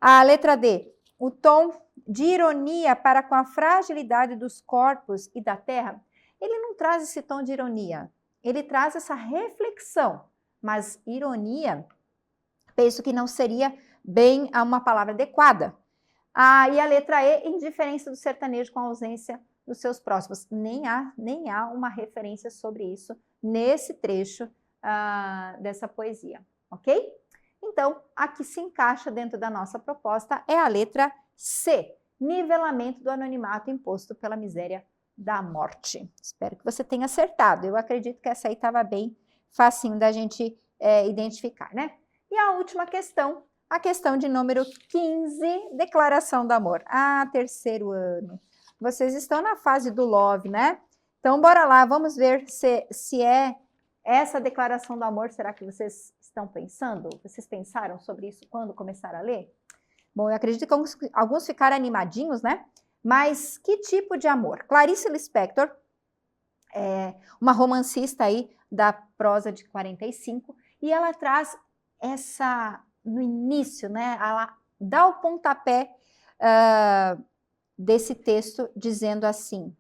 A letra D, o tom de ironia para com a fragilidade dos corpos e da terra, ele não traz esse tom de ironia, ele traz essa reflexão, mas ironia, penso que não seria bem uma palavra adequada. E a letra E, indiferença do sertanejo com a ausência dos seus próximos. Nem há uma referência sobre isso nesse trecho dessa poesia, ok? Então, a que se encaixa dentro da nossa proposta é a letra C, nivelamento do anonimato imposto pela miséria da morte. Espero que você tenha acertado. Eu acredito que essa aí estava bem facinho da gente identificar, né? E a última questão, a questão de número 15, declaração do amor. Terceiro ano. Vocês estão na fase do love, né? Então, bora lá, vamos ver se é essa declaração do amor. Será que vocês estão pensando? Vocês pensaram sobre isso quando começaram a ler? Bom, eu acredito que alguns ficaram animadinhos, né? Mas que tipo de amor? Clarice Lispector, uma romancista aí da prosa de 45, e ela traz no início, né? Ela dá o pontapé desse texto dizendo assim: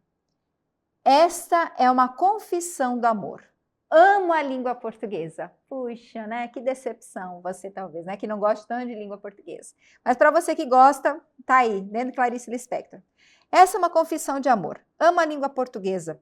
esta é uma confissão do amor. Amo a língua portuguesa. Puxa, né? Que decepção você talvez, né? Que não gosta tanto de língua portuguesa. Mas para você que gosta, tá aí, dentro de Clarice Lispector. Essa é uma confissão de amor. Amo a língua portuguesa.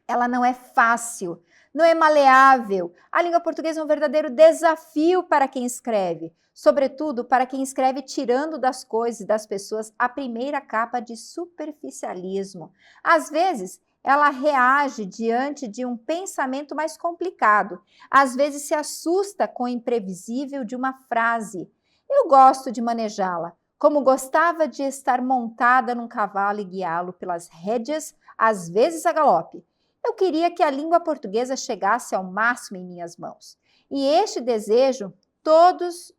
Ela não é fácil, não é maleável. A língua portuguesa é um verdadeiro desafio para quem escreve, sobretudo para quem escreve tirando das coisas e das pessoas a primeira capa de superficialismo. Às vezes, ela reage diante de um pensamento mais complicado. Às vezes, se assusta com o imprevisível de uma frase. Eu gosto de manejá-la, como gostava de estar montada num cavalo e guiá-lo pelas rédeas, às vezes a galope. Eu queria que a língua portuguesa chegasse ao máximo em minhas mãos. E esse desejo, todos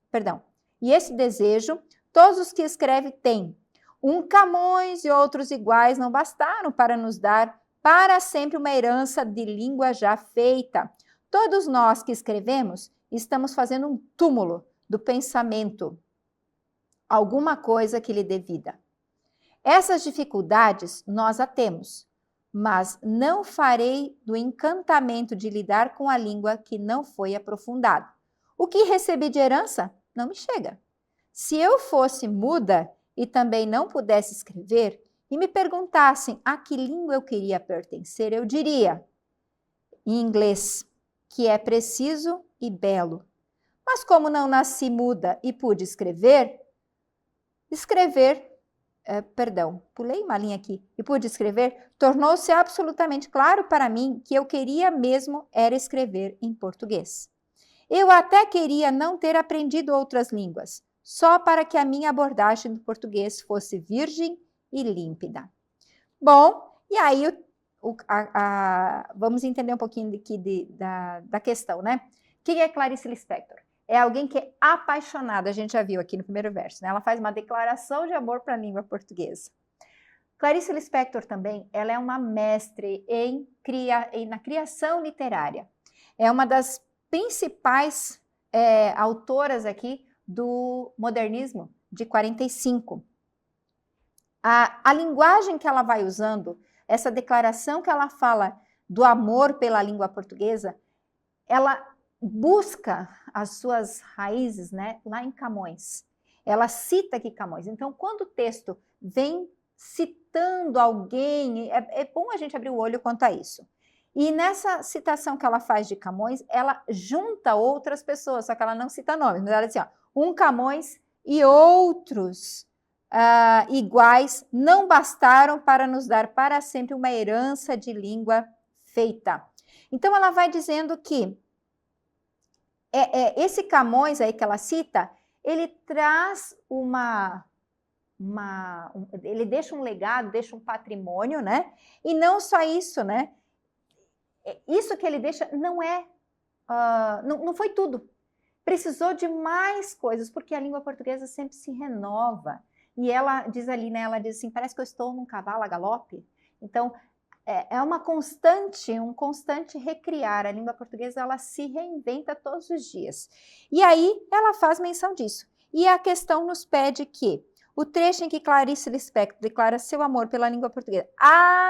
os que escrevem têm. Um Camões e outros iguais não bastaram para nos dar para sempre uma herança de língua já feita. Todos nós que escrevemos estamos fazendo um túmulo do pensamento, alguma coisa que lhe dê vida. Essas dificuldades nós a temos, mas não farei do encantamento de lidar com a língua que não foi aprofundado. O que recebi de herança não me chega. Se eu fosse muda e também não pudesse escrever, e me perguntassem a que língua eu queria pertencer, eu diria, em inglês, que é preciso e belo. Mas como não nasci muda e pude pulei uma linha aqui, e pude escrever, tornou-se absolutamente claro para mim que eu queria mesmo era escrever em português. Eu até queria não ter aprendido outras línguas, só para que a minha abordagem do português fosse virgem e límpida. Bom, e aí vamos entender um pouquinho aqui da questão, né? O que é Clarice Lispector? É alguém que é apaixonada, a gente já viu aqui no primeiro verso, né? Ela faz uma declaração de amor para a língua portuguesa. Clarice Lispector também, ela é uma mestre na criação literária. É uma das principais autoras aqui do modernismo de 45. A linguagem que ela vai usando, essa declaração que ela fala do amor pela língua portuguesa, ela busca as suas raízes, né, lá em Camões. Ela cita aqui Camões. Então, quando o texto vem citando alguém, é bom a gente abrir o olho quanto a isso. E nessa citação que ela faz de Camões, ela junta outras pessoas, só que ela não cita nomes, mas ela diz assim, ó, um Camões e outros iguais não bastaram para nos dar para sempre uma herança de língua feita. Então, ela vai dizendo que esse Camões aí que ela cita, ele traz ele deixa um legado, deixa um patrimônio, né? E não só isso, né? Isso que ele deixa não foi tudo. Precisou de mais coisas, porque a língua portuguesa sempre se renova. E ela diz ali, né? Ela diz assim, parece que eu estou num cavalo a galope. Então, um constante recriar. A língua portuguesa, ela se reinventa todos os dias. E aí, ela faz menção disso. E a questão nos pede que o trecho em que Clarice Lispector declara seu amor pela língua portuguesa,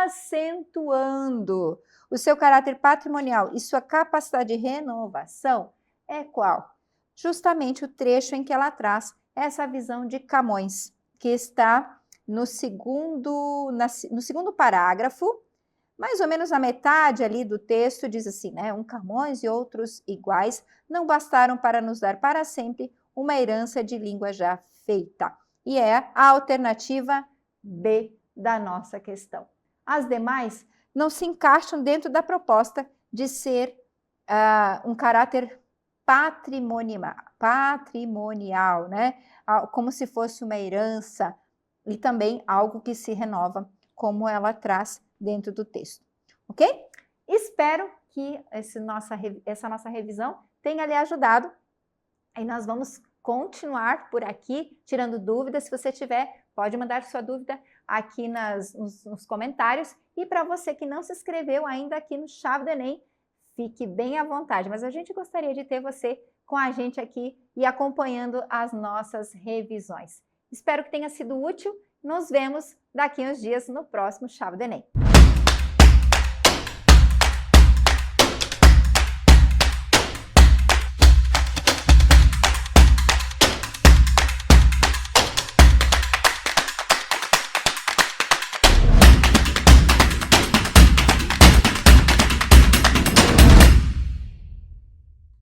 acentuando o seu caráter patrimonial e sua capacidade de renovação, é qual? Justamente o trecho em que ela traz essa visão de Camões, que está no segundo parágrafo, mais ou menos na metade ali do texto, diz assim, né? Um Camões e outros iguais não bastaram para nos dar para sempre uma herança de língua já feita. E é a alternativa B da nossa questão. As demais não se encaixam dentro da proposta de ser um caráter patrimonial, né? Como se fosse uma herança e também algo que se renova, como ela traz dentro do texto, ok? Espero que essa nossa revisão tenha lhe ajudado e nós vamos continuar por aqui, tirando dúvidas. Se você tiver, pode mandar sua dúvida aqui nos comentários. E para você que não se inscreveu ainda aqui no Chave do Enem, fique bem à vontade, mas a gente gostaria de ter você com a gente aqui e acompanhando as nossas revisões. Espero que tenha sido útil. Nos vemos daqui uns dias no próximo Chave do Enem.